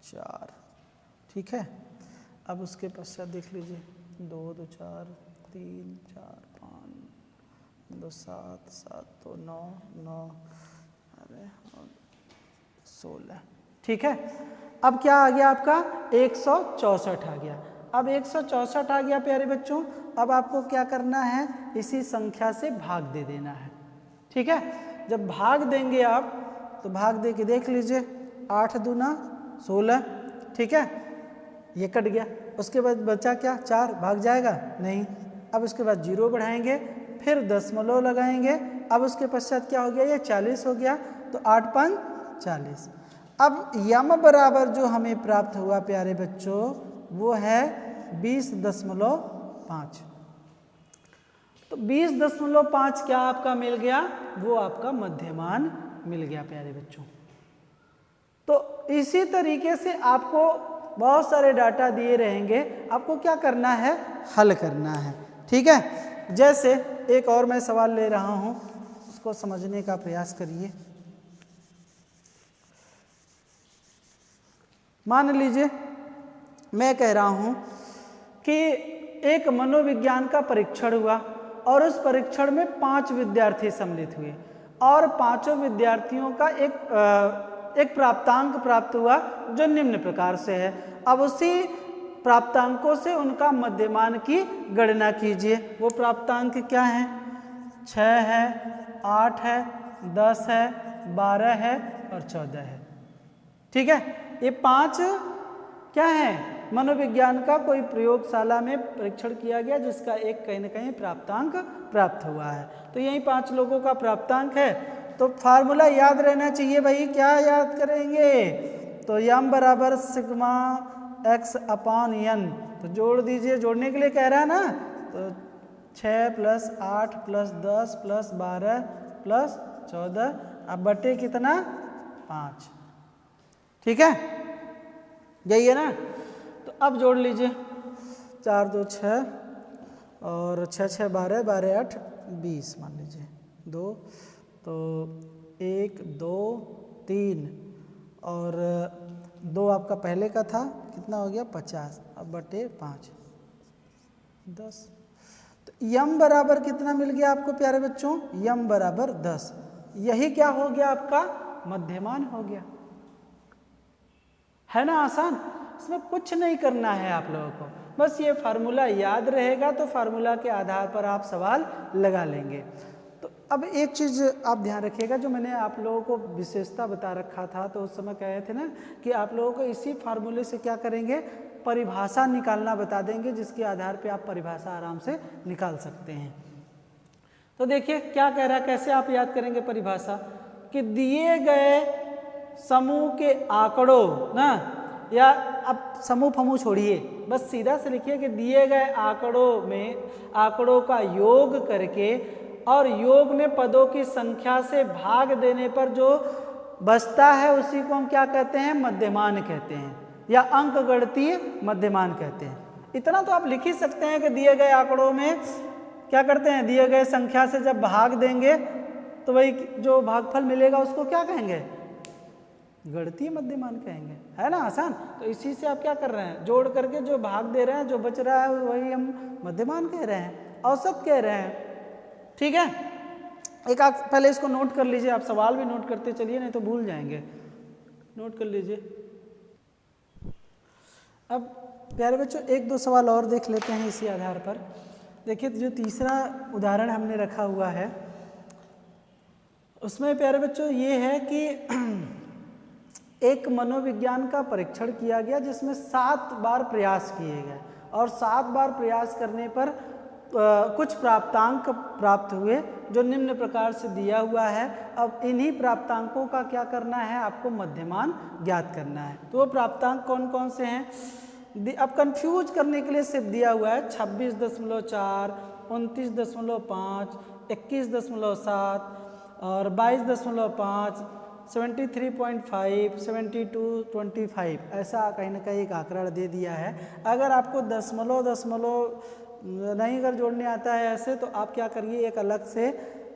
4। ठीक है। अब उसके पश्चात देख लीजिए, 2 2 4 3 4 5 2 7 7 2 9 9 16। ठीक है। अब क्या आ गया आपका 164 आ गया। अब 164 आ गया प्यारे बच्चों। अब आपको क्या करना है, इसी संख्या से भाग दे देना है। ठीक है। जब भाग देंगे आप तो भाग दे के देख लीजिए, 8 दूना 16। ठीक है, ये कट गया। उसके बाद बचा क्या, 4, भाग जाएगा नहीं। अब उसके बाद 0 बढ़ाएंगे, फिर दशमलव लगाएंगे। अब उसके पश्चात क्या हो गया, ये 40 हो गया। तो 8 5 40। अब यम बराबर जो हमें प्राप्त हुआ प्यारे बच्चों वो है 20.5। तो 20.5 क्या आपका मिल गया, वो आपका मध्यमान मिल गया प्यारे बच्चों। तो इसी तरीके से आपको बहुत सारे डाटा दिए रहेंगे, आपको क्या करना है, हल करना है। ठीक है। जैसे एक और मैं सवाल ले रहा हूं, उसको समझने का प्रयास करिए। मान लीजिए मैं कह रहा हूं कि एक मनोविज्ञान का परीक्षण हुआ और उस परीक्षण में 5 विद्यार्थी सम्मिलित हुए और 5 विद्यार्थियों का एक प्राप्तांक प्राप्त हुआ जो निम्न प्रकार से है। अब उसी प्राप्तांकों से उनका मध्यमान की गणना कीजिए। वो प्राप्तांक क्या है? 6 है, 8 है, 10 है, 12 है और 14 है। ठीक है, ये 5 क्या है? मनोविज्ञान का कोई प्रयोगशाला में परीक्षण किया गया जिसका एक कहीं ना कहीं प्राप्तांक प्राप्त हुआ है। तो यही 5 लोगों का प्राप्तांक है। तो फार्मूला याद रहना चाहिए भाई। क्या याद करेंगे? तो m बराबर सिग्मा x अपॉन n। तो जोड़ दीजिए, जोड़ने के लिए कह रहा है ना। तो 6 + 8 + 10 + 12 + 14 अब बटे कितना? 5। ठीक है, यही है ना। तो अब जोड़ लीजिए, 4 2 6 और 6 6 12 12 8 20 मान लीजिए 2। तो 1 2 3 और 2 आपका पहले का था, कितना हो गया? 50। अब बटे 5 10। तो यम बराबर कितना मिल गया आपको प्यारे बच्चों? यम बराबर 10। यही क्या हो गया? आपका मध्यमान हो गया। है ना आसान? इसमें कुछ नहीं करना है आप लोगों को, बस ये फार्मूला याद रहेगा तो फार्मूला के आधार पर आप सवाल लगा लेंगे। तो अब एक चीज़ आप ध्यान रखिएगा, जो मैंने आप लोगों को विशेषता बता रखा था तो उस समय कह रहे थे ना कि आप लोगों को इसी फार्मूले से क्या करेंगे? परिभाषा निकालना बता देंगे, जिसके आधार पे आप परिभाषा आराम से निकाल सकते हैं। तो देखिए क्या कह रहा है, कैसे आप याद करेंगे परिभाषा? कि दिए गए समूह के आंकड़ों ना, या अब समूह फमूह छोड़िए, बस सीधा से लिखिए कि दिए गए आंकड़ों में आंकड़ों का योग करके और योग में पदों की संख्या से भाग देने पर जो बचता है उसी को हम क्या कहते हैं? मध्यमान कहते हैं, या अंकगणितीय मध्यमान कहते हैं। इतना तो आप लिख ही सकते हैं कि दिए गए आंकड़ों में क्या करते हैं? दिए गए संख्या से जब भाग देंगे तो वही जो भागफल मिलेगा उसको क्या कहेंगे? गणितीय मध्यमान कहेंगे। है ना आसान? तो इसी से आप क्या कर रहे हैं? जोड़ करके जो भाग दे रहे हैं, जो बच रहा है वही हम मध्यमान कह रहे हैं, औसत कह रहे हैं। ठीक है, एक आप पहले इसको नोट कर लीजिए। आप सवाल भी नोट करते चलिए, नहीं तो भूल जाएंगे। नोट कर लीजिए। अब प्यारे बच्चों 1-2 सवाल और देख लेते हैं इसी आधार पर। देखिए जो तीसरा उदाहरण हमने रखा हुआ है उसमें प्यारे बच्चों ये है कि एक मनोविज्ञान का परीक्षण किया गया जिसमें 7 बार प्रयास किए गए और 7 बार प्रयास करने पर कुछ प्राप्तांक प्राप्त हुए जो निम्न प्रकार से दिया हुआ है। अब इन्हीं प्राप्तांकों का क्या करना है? आपको मध्यमान ज्ञात करना है। तो वो प्राप्तांक कौन कौन से हैं? अब कंफ्यूज करने के लिए सिर्फ दिया हुआ है 26.4, 29.5, 21.7 और 22.5, 73.5, 72.25 ऐसा कहीं ना कहीं एक आंकड़ा दे दिया है। अगर आपको दशमलव नहीं अगर जोड़ने आता है ऐसे, तो आप क्या करिए, एक अलग से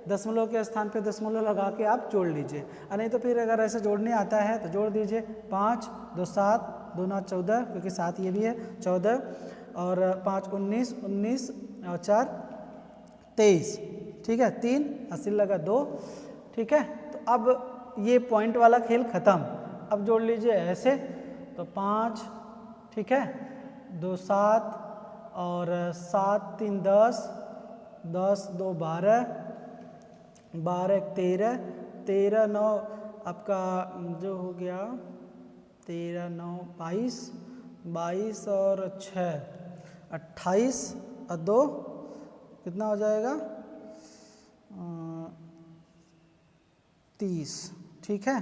दशमलव के स्थान पे दशमलव लगा के आप जोड़ लीजिए। नहीं तो फिर अगर ऐसे जोड़ने आता है तो जोड़ दीजिए। 5 2 7 2 9 14, क्योंकि 7 ये भी है 14, और 5 19 19 और 4 23। ठीक है, 3 80 लगा 2। ठीक है, तो अब ये पॉइंट वाला खेल खत्म। अब जोड़ लीजिए ऐसे, तो 5, ठीक है, 2 7 और 7 3 10, 10 2 12, 12 1 13, 13 9 आपका जो हो गया 13 9 22, 22 और 6 28 और 2 कितना हो जाएगा 30। ठीक है,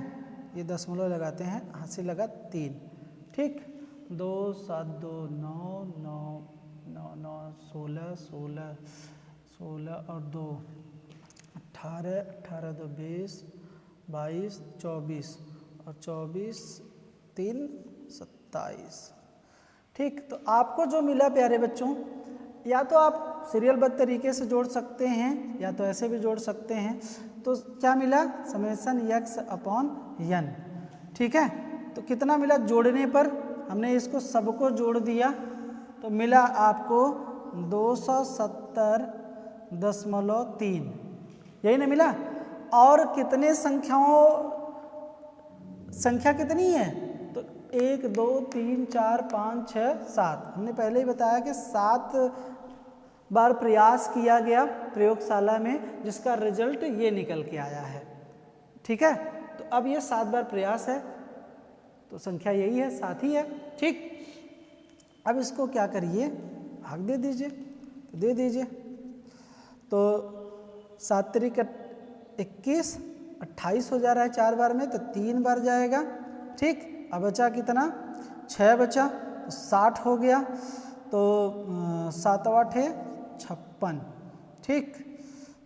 ये दशमलव लगाते हैं, हासिल लगा 3। ठीक, 2 7 2 9 9 9 9 16 16 16 और 2 18 18 2 20 22 24 और 24 3 27। ठीक, तो आपको जो मिला प्यारे बच्चों, या तो आप सीरियलबद्ध तरीके से जोड़ सकते हैं या तो ऐसे भी जोड़ सकते हैं। तो क्या मिला? Summation x upon n। ठीक है, तो कितना मिला जोड़ने पर? हमने इसको सबको जोड़ दिया तो मिला आपको 270.3, यही ना मिला। और कितने संख्या कितनी है? तो 1 2 3 4 5 6 7, हमने पहले ही बताया कि 7 बार प्रयास किया गया प्रयोगशाला में, जिसका रिजल्ट ये निकल के आया है। ठीक है, तो अब ये 7 बार प्रयास है तो संख्या यही है, 7 ही है। ठीक, अब इसको क्या करिए, भाग दे दीजिए, तो दे दीजिए। तो 7 तिरिक 21, 28 हो जा रहा है 4 बार में, तो 3 बार जाएगा। ठीक, अब बचा कितना? 6 बचा, तो 60 हो गया। तो 7 8 है 56। ठीक,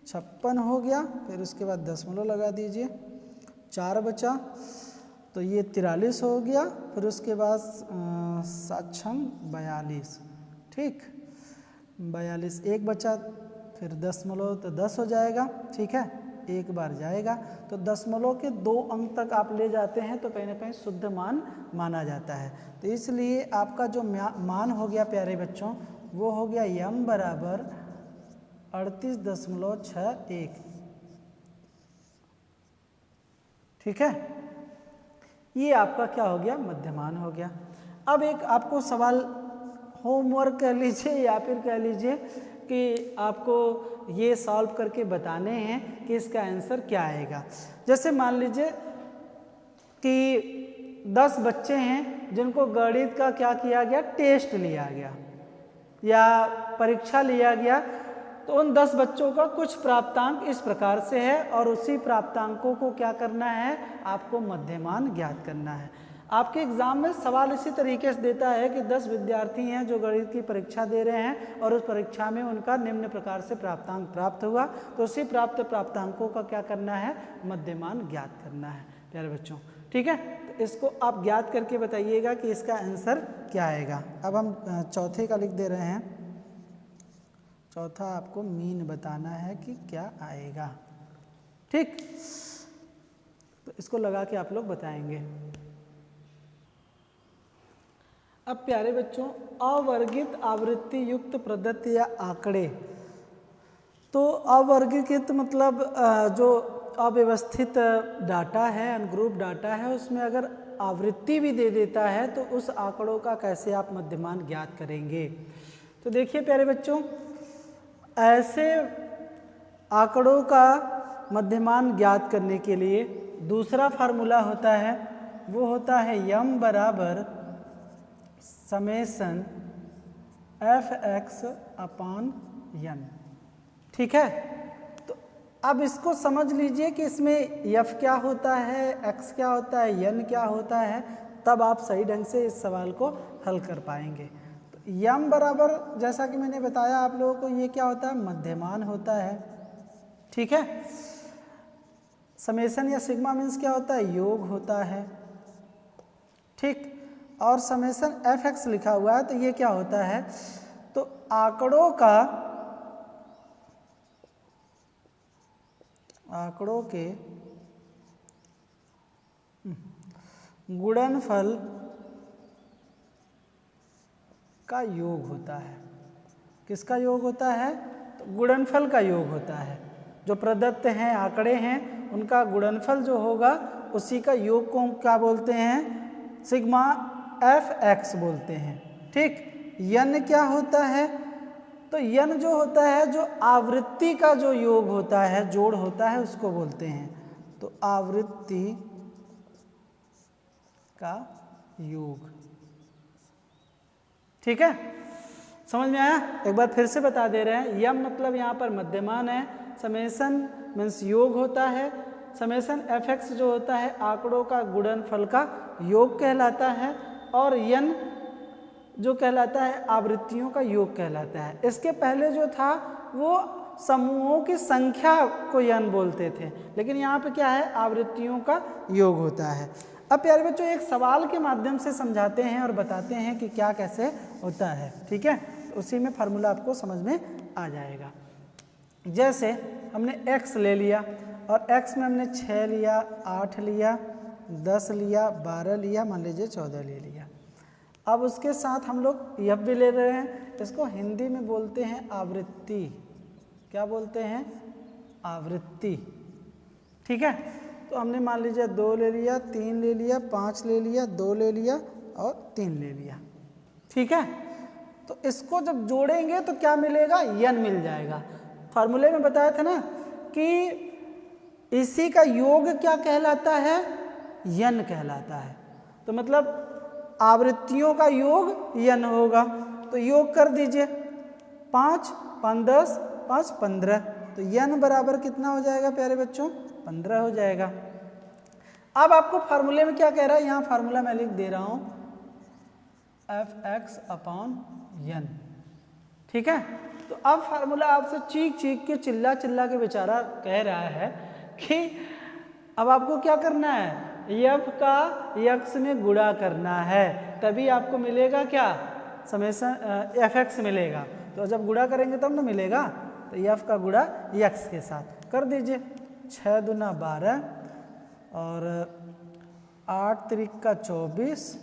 56 हो गया। फिर उसके बाद दशमलव लगा दीजिए, 4 बचा, तो ये 43 हो गया। फिर उसके बाद 7 छंग 42। ठीक, 42, 1 बचा, फिर दशमलव, तो 10 हो जाएगा। ठीक है, 1 बार जाएगा। तो दशमलव के 2 अंक तक आप ले जाते हैं तो कहीं ना कहीं शुद्ध मान माना जाता है। तो इसलिए आपका जो मान हो गया प्यारे बच्चों, वो हो गया यम बराबर 38.61। ठीक है, ये आपका क्या हो गया? मध्यमान हो गया। अब एक आपको सवाल होमवर्क कह लीजिए या फिर कह लीजिए कि आपको ये सॉल्व करके बताने हैं कि इसका आंसर क्या आएगा। जैसे मान लीजिए कि 10 बच्चे हैं जिनको गणित का क्या किया गया? टेस्ट लिया गया या परीक्षा लिया गया। तो उन 10 बच्चों का कुछ प्राप्तांक इस प्रकार से है और उसी प्राप्तांकों को क्या करना है? आपको मध्यमान ज्ञात करना है। आपके एग्जाम में सवाल इसी तरीके से देता है कि 10 विद्यार्थी हैं जो गणित की परीक्षा दे रहे हैं और उस परीक्षा में उनका निम्न प्रकार से प्राप्तांक प्राप्त हुआ, तो उसी प्राप्तांकों का क्या करना है? मध्यमान ज्ञात करना है प्यारे बच्चों। ठीक है, तो इसको आप ज्ञात करके बताइएगा कि इसका आंसर क्या आएगा। अब हम चौथे का लिख दे रहे हैं। चौथा आपको मीन बताना है कि क्या आएगा। ठीक, तो इसको लगा के आप लोग बताएंगे। अब प्यारे बच्चों, अवर्गित आवृत्ति युक्त प्रदत्त या आंकड़े। तो अवर्गीकृत मतलब जो अव्यवस्थित डाटा है, अनग्रुप डाटा है, उसमें अगर आवृत्ति भी दे देता है तो उस आंकड़ों का कैसे आप मध्यमान ज्ञात करेंगे। तो देखिए प्यारे बच्चों, ऐसे आंकड़ों का मध्यमान ज्ञात करने के लिए दूसरा फार्मूला होता है, वो होता है यम बराबर समेसन f(x)/n। ठीक है, तो अब इसको समझ लीजिए कि इसमें f क्या होता है, x क्या होता है, n क्या होता है, तब आप सही ढंग से इस सवाल को हल कर पाएंगे। तो यम बराबर, जैसा कि मैंने बताया आप लोगों को, ये क्या होता है? मध्यमान होता है। ठीक है, समेसन या सिग्मा मीन्स क्या होता है? योग होता है। ठीक, और समेसन f(x) लिखा हुआ है, तो ये क्या होता है? तो आंकड़ों के गुणनफल का योग होता है। किसका योग होता है? तो गुणनफल का योग होता है। जो प्रदत्त हैं आंकड़े हैं उनका गुणनफल जो होगा उसी का योग को हम क्या बोलते हैं? सिग्मा f(x) बोलते हैं। ठीक, यन क्या होता है? तो यन जो होता है, जो आवृत्ति का जो योग होता है, जोड़ होता है, उसको बोलते हैं। तो आवृत्ति का योग। ठीक है, समझ में आया? एक बार फिर से बता दे रहे हैं। यम मतलब यहाँ पर मध्यमान है, समेसन मीन्स योग होता है, समेसन f(x) जो होता है आंकड़ों का गुणनफल का योग कहलाता है, और यन जो कहलाता है आवृत्तियों का योग कहलाता है। इसके पहले जो था वो समूहों की संख्या को यन बोलते थे, लेकिन यहाँ पे क्या है? आवृत्तियों का योग होता है। अब प्यारे बच्चों, एक सवाल के माध्यम से समझाते हैं और बताते हैं कि क्या कैसे होता है। ठीक है, तो उसी में फार्मूला आपको समझ में आ जाएगा। जैसे हमने x ले लिया और x में हमने 6 लिया, 8 लिया, 10 लिया, 12 लिया, मान लीजिए 14 ले लिया। अब उसके साथ हम लोग यह भी ले रहे हैं, इसको हिंदी में बोलते हैं आवृत्ति। क्या बोलते हैं? आवृत्ति। ठीक है, तो हमने मान लीजिए 2 ले लिया, 3 ले लिया, 5 ले लिया, 2 ले लिया और 3 ले लिया। ठीक है, तो इसको जब जोड़ेंगे तो क्या मिलेगा? यन मिल जाएगा। फार्मूले में बताया था ना कि इसी का योग क्या कहलाता है? यन कहलाता है। तो मतलब आवृत्तियों का योग यन होगा। तो योग कर दीजिए, 5 5 10 5 15, तो यन बराबर कितना हो जाएगा प्यारे बच्चों? 15 हो जाएगा। अब आपको फार्मूले में क्या कह रहा है? यहाँ फार्मूला मैं लिख दे रहा हूँ, Fx अपॉन यन। ठीक है, तो अब फार्मूला आपसे चीख चीख के चिल्ला चिल्ला के बेचारा कह रहा है कि अब आपको क्या करना है? यफ का यक्स में गुणा करना है, तभी आपको मिलेगा क्या? समेशन Fx मिलेगा। तो जब गुणा करेंगे तब ना मिलेगा, तो यफ का गुणा यक्स के साथ कर दीजिए। 6 दूना 12 और 8 त्रिका 24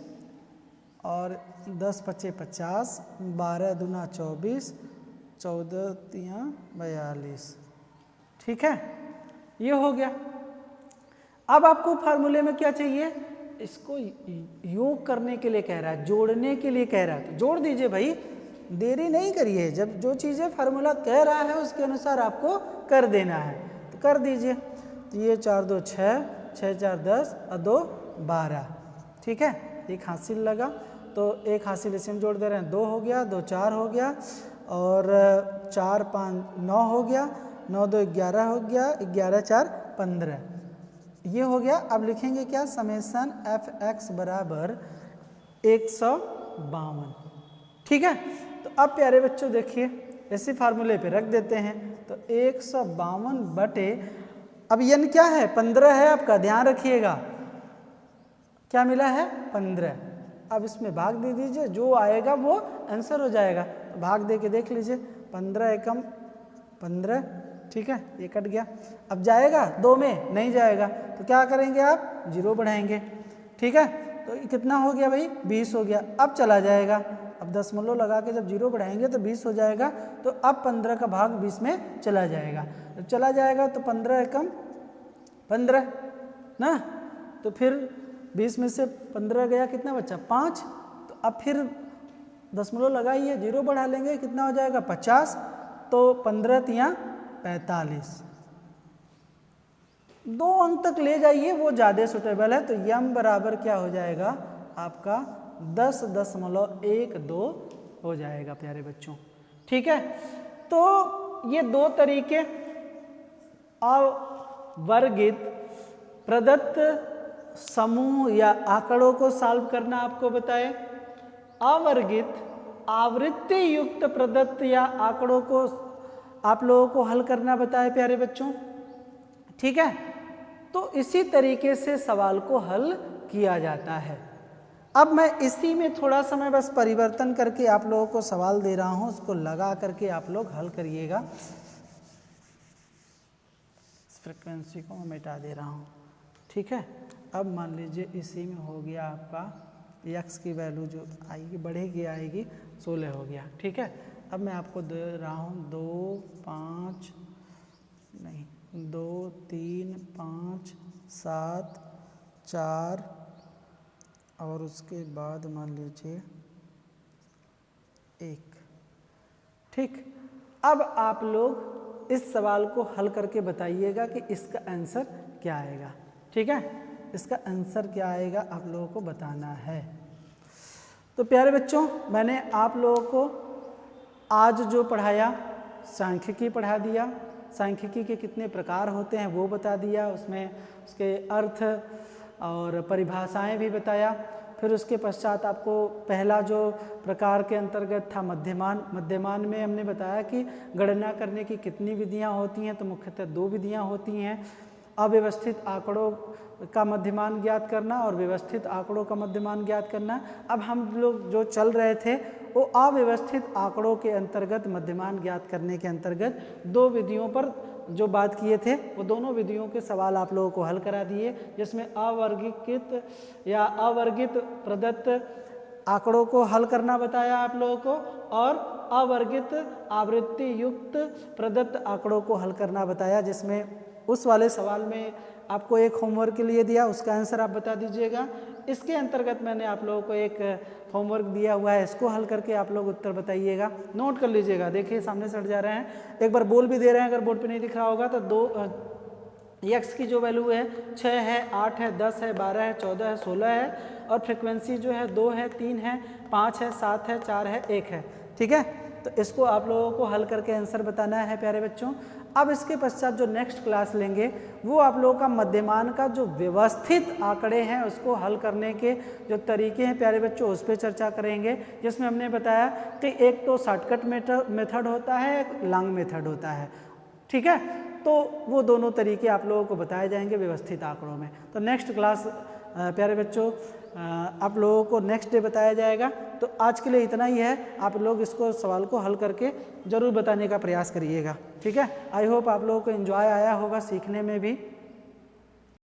और 10 पचे 50, 12 दूना 24, 14 तिया 42। ठीक है, ये हो गया। अब आपको फार्मूले में क्या चाहिए? इसको योग करने के लिए कह रहा है, जोड़ने के लिए कह रहा है, तो जोड़ दीजिए भाई, देरी नहीं करिए। जब जो चीज़ें फार्मूला कह रहा है उसके अनुसार आपको कर देना है, तो कर दीजिए। तो ये 4 2 6, 6 4 10 और 2 12। ठीक है, एक हासिल लगा, तो एक हासिल इसी में जोड़ दे रहे हैं, 2 हो गया, 2 4 हो गया और 4 5 9 हो गया, 9 2 11 हो गया, 11 4 15, ये हो गया। अब लिखेंगे क्या? समेशन Fx बराबर 152। ठीक है, तो अब प्यारे बच्चों देखिए, इसी फार्मूले पे रख देते हैं। तो 152 बटे, अब यन क्या है? 15 है आपका, ध्यान रखिएगा। क्या मिला है? 15। अब इसमें भाग दे दीजिए, जो आएगा वो आंसर हो जाएगा। तो भाग दे के देख लीजिए, 15 एकम 15। ठीक है, ये कट गया। अब जाएगा 2 में? नहीं जाएगा, तो क्या करेंगे आप? 0 बढ़ाएंगे। ठीक है, तो कितना हो गया भाई? 20 हो गया। अब चला जाएगा, अब दशमलव लगा के जब 0 बढ़ाएंगे तो 20 हो जाएगा। तो अब 15 का भाग 20 में चला जाएगा। जब चला जाएगा तो 15 एकम 15 ना, तो फिर 20 में से 15 गया, कितना बचा? 5। तो अब फिर दशमलव लगाइए, 0 बढ़ा लेंगे, कितना हो जाएगा? 50। तो 15 तिया 45। 2 अंक तक ले जाइए, वो ज़्यादा सुटेबल है। तो यम बराबर क्या हो जाएगा आपका? 10.12 हो जाएगा प्यारे बच्चों। ठीक है, तो ये 2 तरीके अवर्गित प्रदत्त समूह या आंकड़ों को सॉल्व करना आपको बताए। अवर्गित आवृत्ति युक्त प्रदत्त या आंकड़ों को आप लोगों को हल करना बताए प्यारे बच्चों। ठीक है, तो इसी तरीके से सवाल को हल किया जाता है। अब मैं इसी में थोड़ा सा मैं बस परिवर्तन करके आप लोगों को सवाल दे रहा हूं, उसको लगा करके आप लोग हल करिएगा। इस फ्रीक्वेंसी को मैं मिटा दे रहा हूं। ठीक है, अब मान लीजिए इसी में हो गया आपका x की वैल्यू जो आएगी, बढ़ेगी आएगी, 16 हो गया। ठीक है, अब मैं आपको दे रहा हूँ 2 5 नहीं 2 3 5 7 4 और उसके बाद मान लीजिए 1। ठीक, अब आप लोग इस सवाल को हल करके बताइएगा कि इसका आंसर क्या आएगा। ठीक है, इसका आंसर क्या आएगा आप लोगों को बताना है। तो प्यारे बच्चों, मैंने आप लोगों को आज जो पढ़ाया, सांख्यिकी पढ़ा दिया, सांख्यिकी के कितने प्रकार होते हैं वो बता दिया, उसमें उसके अर्थ और परिभाषाएं भी बताया। फिर उसके पश्चात आपको पहला जो प्रकार के अंतर्गत था मध्यमान, मध्यमान में हमने बताया कि गणना करने की कितनी विधियां होती हैं, तो मुख्यतः 2 विधियां होती हैं, अव्यवस्थित आंकड़ों का मध्यमान ज्ञात करना और व्यवस्थित आंकड़ों का मध्यमान ज्ञात करना। अब हम लोग जो चल रहे थे वो अव्यवस्थित आंकड़ों के अंतर्गत मध्यमान ज्ञात करने के अंतर्गत 2 विधियों पर जो बात किए थे, वो दोनों विधियों के सवाल आप लोगों को हल करा दिए, जिसमें अवर्गीकृत या अवर्गित प्रदत्त आंकड़ों को हल करना बताया आप लोगों को, और अवर्गित आवृत्ति युक्त प्रदत्त आंकड़ों को हल करना बताया, जिसमें उस वाले सवाल में आपको एक होमवर्क के लिए दिया, उसका आंसर आप बता दीजिएगा। इसके अंतर्गत मैंने आप लोगों को एक होमवर्क दिया हुआ है, इसको हल करके आप लोग उत्तर बताइएगा, नोट कर लीजिएगा। देखिए सामने से हट जा रहे हैं, एक बार बोल भी दे रहे हैं, अगर बोर्ड पे नहीं दिख रहा होगा तो x की जो वैल्यू है 6 है, 8 है, 10 है, 12 है, 14 है, 16 है, और फ्रिक्वेंसी जो है 2 है, 3 है, 5 है, 7 है, 4 है, 1 है। ठीक है, तो इसको आप लोगों को हल करके आंसर बताना है प्यारे बच्चों। अब इसके पश्चात जो नेक्स्ट क्लास लेंगे वो आप लोगों का मध्यमान का जो व्यवस्थित आंकड़े हैं उसको हल करने के जो तरीके हैं प्यारे बच्चों, उस पर चर्चा करेंगे, जिसमें हमने बताया कि एक तो शॉर्टकट मेथड होता है, एक लॉन्ग मेथड होता है। ठीक है, तो वो दोनों तरीके आप लोगों को बताए जाएंगे व्यवस्थित आंकड़ों में। तो नेक्स्ट क्लास प्यारे बच्चों आप लोगों को नेक्स्ट डे बताया जाएगा। तो आज के लिए इतना ही है, आप लोग इसको सवाल को हल करके ज़रूर बताने का प्रयास करिएगा। ठीक है, आई होप आप लोगों को एंजॉय आया होगा सीखने में भी।